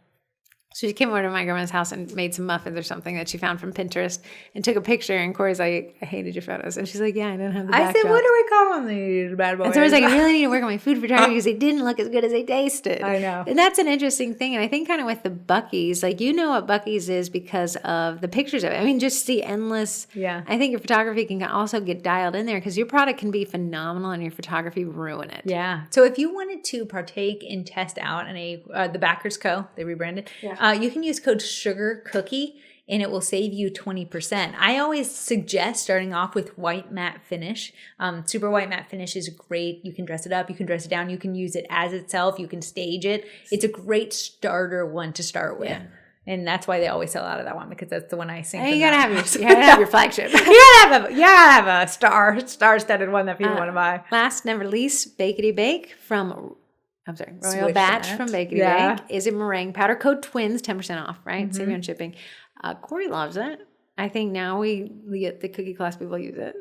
A: So she came over to my grandma's house and made some muffins or something that she found from Pinterest and took a picture. And Corey's like, I hated your photos. And she's like, yeah, I don't have the backdrop.
B: I said, what do we call them, these bad boys?
A: And so I was like, I really need to work on my food photography because they didn't look as good as they tasted.
B: I know.
A: And that's an interesting thing. And I think kind of with the Buc-ee's, like, you know what Buc-ee's is because of the pictures of it. I mean, just the endless. Yeah. I think your photography can also get dialed in there because your product can be phenomenal and your photography ruin it.
B: Yeah. So if you wanted to partake and test out in the Backers Co., they rebranded, you can use code Sugar Cookie and it will save you 20%. I always suggest starting off with white matte finish. Super white matte finish is great. You can dress it up, you can dress it down, you can use it as itself, you can stage it. It's a great starter one to start with. Yeah. And that's why they always sell out of that one because that's the one I sing.
A: You gotta have your flagship.
B: you gotta have a star-studded one that people want to buy.
A: Last never least, Bakety Bake from Royal Batch from Bakety Bake is a meringue powder. Code TWINS, 10% off, right? Mm-hmm. Save you on shipping. Corey loves it. I think now we get the cookie class people use it.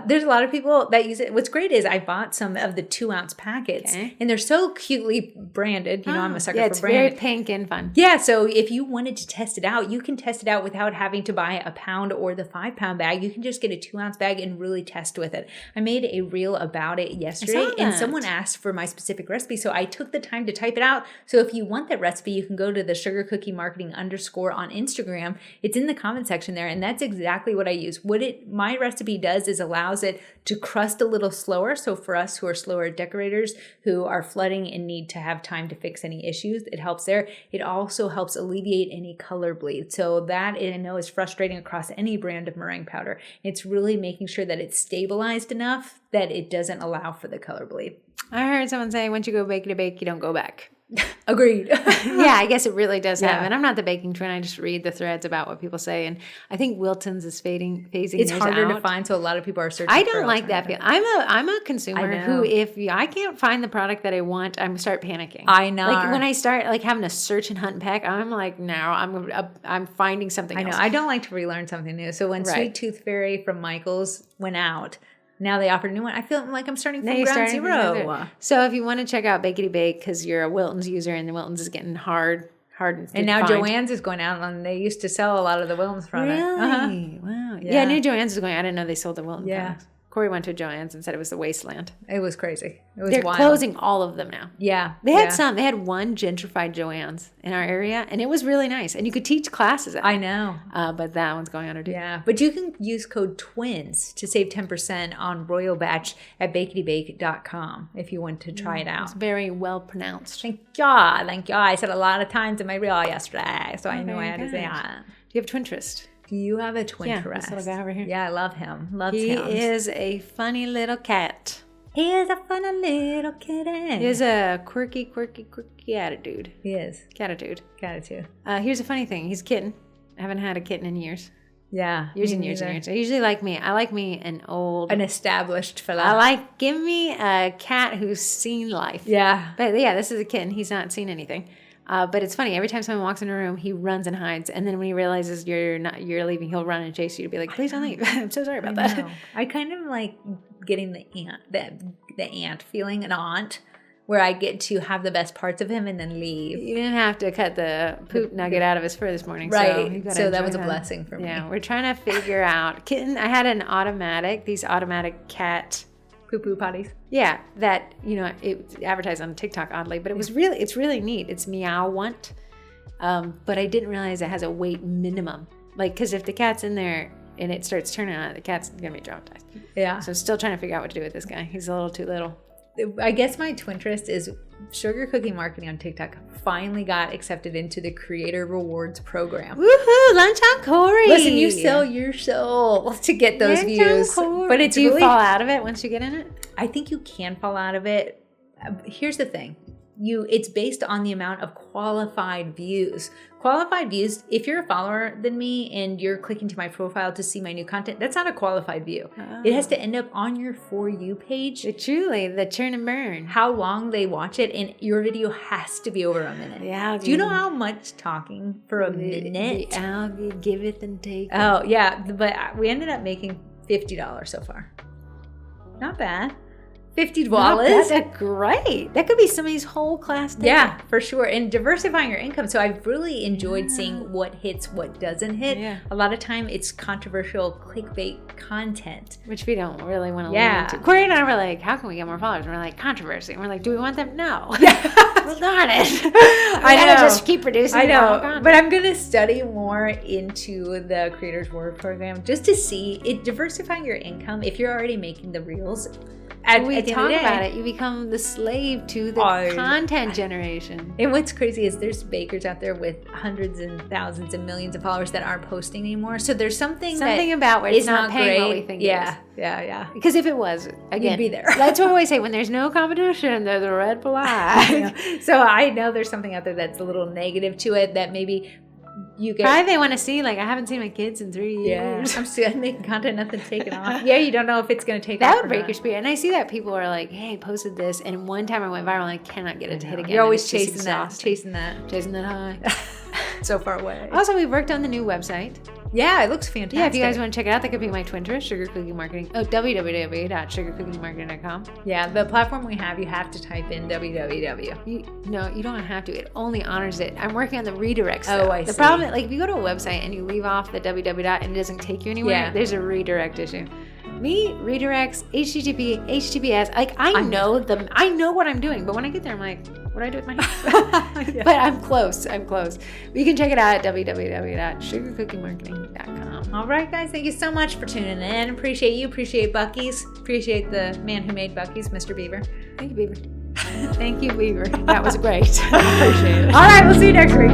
B: There's a lot of people that use it. What's great is I bought some of the 2-ounce packets, and they're so cutely branded. You know, I'm a sucker for branded.
A: It's very pink and fun.
B: Yeah, so if you wanted to test it out, you can test it out without having to buy a pound or the 5-pound bag. You can just get a 2-ounce bag and really test with it. I made a reel about it yesterday, and someone asked for my specific recipe, so I took the time to type it out. So if you want that recipe, you can go to the Sugar Cookie Marketing _ on Instagram. It's in the comment section there, and that's exactly what I use. My recipe does is allows it to crust a little slower. So for us who are slower decorators who are flooding and need to have time to fix any issues, it helps there. It also helps alleviate any color bleed. So that I know is frustrating across any brand of meringue powder. It's really making sure that it's stabilized enough that it doesn't allow for the color bleed.
A: I heard someone say, once you go bake to bake, you don't go back.
B: Agreed.
A: Yeah, I guess it really does happen. I'm not the baking twin. I just read the threads about what people say, and I think Wilton's is phasing.
B: It's harder to find, so a lot of people are searching.
A: I don't like that feel. I'm a consumer who, if I can't find the product that I want, I'm start panicking.
B: I know.
A: Like when I start like having to search and hunt and peck, I'm like, no, I'm finding something else.
B: I know. I don't like to relearn something new. So when Sweet Tooth Fairy from Michael's went out, now they offered a new one. I feel like I'm starting from ground zero.
A: So if you want to check out Bakety Bake because you're a Wilton's user and the Wilton's is getting hard
B: and now Joann's is going out, and they used to sell a lot of the Wilton's product.
A: Really? Wow. Yeah, I knew Joann's was going. I didn't know they sold the Wilton products. Corey went to Joann's and said it was the wasteland.
B: It was crazy. It was
A: They're
B: wild.
A: closing all of them now.
B: Yeah.
A: They had some. They had one gentrified Joann's in our area, and it was really nice. And you could teach classes at it.
B: I know.
A: But that one's going under too.
B: Yeah. But you can use code TWINS to save 10% on Royal Batch at baketybake.com if you want to try it out.
A: It's very well pronounced.
B: Thank you. Thank you. I said a lot of times in my reel yesterday, so I knew I had to say that.
A: Do you have a Twinterest?
B: Do you have a Twinterest?
A: Yeah, this little guy over here.
B: Yeah, I love him.
A: He is a funny little cat.
B: He is a funny little kitty.
A: He has a quirky attitude.
B: He is.
A: Catitude.
B: Here's
A: a funny thing. He's a kitten. I haven't had a kitten in years.
B: Yeah.
A: Years and years. I usually like me. I like me an
B: established fella.
A: Give me a cat who's seen life.
B: Yeah.
A: But yeah, this is a kitten. He's not seen anything. But it's funny. Every time someone walks in a room, he runs and hides. And then when he realizes you're leaving, he'll run and chase you to be like, please don't leave. I'm so sorry about that.
B: I kind of like getting the aunt feeling, an aunt, where I get to have the best parts of him and then leave.
A: You didn't have to cut the poop nugget out of his fur this morning.
B: Right. So that was a blessing for me.
A: Yeah. We're trying to figure out kitten. I had these automatic cat
B: poo-poo potties.
A: Yeah, that, it's advertised on TikTok oddly, but it's really neat. It's meow want. But I didn't realize it has a weight minimum. Like, because if the cat's in there and it starts turning on it, the cat's going to be traumatized.
B: Yeah.
A: So I'm still trying to figure out what to do with this guy. He's a little too little.
B: I guess my Twinterest is Sugar Cookie Marketing on TikTok finally got accepted into the Creator Rewards program.
A: Woohoo! Lunch on Corrie.
B: Listen, you sell your soul to get those views.
A: But do you fall out of it once you get in it?
B: I think you can fall out of it. Here's the thing. It's based on the amount of qualified views. Qualified views, if you're a follower than me and you're clicking to my profile to see my new content, that's not a qualified view. Oh. It has to end up on your For You page.
A: Truly, the churn and burn.
B: How long they watch it, and your video has to be over a minute.
A: Yeah.
B: Do you know how much talking for a minute?
A: The algae giveth and taketh.
B: Oh, yeah. But we ended up making $50 so far. Not bad. $50.
A: That's great. That could be somebody's whole class day.
B: Yeah, for sure. And diversifying your income. So I've really enjoyed seeing what hits, what doesn't hit. Yeah. A lot of time it's controversial clickbait content.
A: Which we don't really want to lean into. Corey and I were like, how can we get more followers? And we're like, controversy. And we're like, do we want them? No. Well, darn it. I know. Just keep producing.
B: I know. But I'm going to study more into the Creators Reward program just to see it diversifying your income. If you're already making the reels,
A: we talk about it. You become the slave to the content generation.
B: And what's crazy is there's bakers out there with hundreds and thousands and millions of followers that aren't posting anymore. So there's something
A: about where it's not paying
B: great.
A: What we think it is.
B: Yeah.
A: Because if it was, again,
B: you'd be there.
A: That's what I always say. When there's no competition, there's a red flag.
B: So I know there's something out there that's a little negative to it that maybe you get.
A: Probably they want to see, like, I haven't seen my kids in 3 years.
B: I'm still making content, nothing's taken off. Yeah, you don't know if it's going to take off.
A: That would break your spirit. And I see that people are like, hey, I posted this, and one time I went viral and I cannot get it to hit again.
B: You're always chasing that high.
A: Chasing that high.
B: So far away.
A: Also, we've worked on the new website.
B: Yeah, it looks fantastic.
A: Yeah, if you guys want to check it out, that could be my Twitter, Sugar Cookie Marketing. Oh, www.sugarcookiemarketing.com.
B: Yeah, the platform we have, you have to type in www.
A: No, you don't have to. It only honors it. I'm working on the redirects.
B: Oh, I see.
A: The problem, like if you go to a website and you leave off the www and it doesn't take you anywhere, there's a redirect issue. Me, redirects, HTTP, HTTPS, like I know what I'm doing, but when I get there, I'm like, what do I do with my hands? But I'm close. But you can check it out at www.sugarcookiemarketing.com.
B: All right, guys, thank you so much for tuning in. Appreciate you. Appreciate Buc-ee's. Appreciate the man who made Buc-ee's, Mr. Beaver.
A: Thank you, Beaver. Thank you, Beaver. That was great.
B: I appreciate it. All right, we'll see you next week.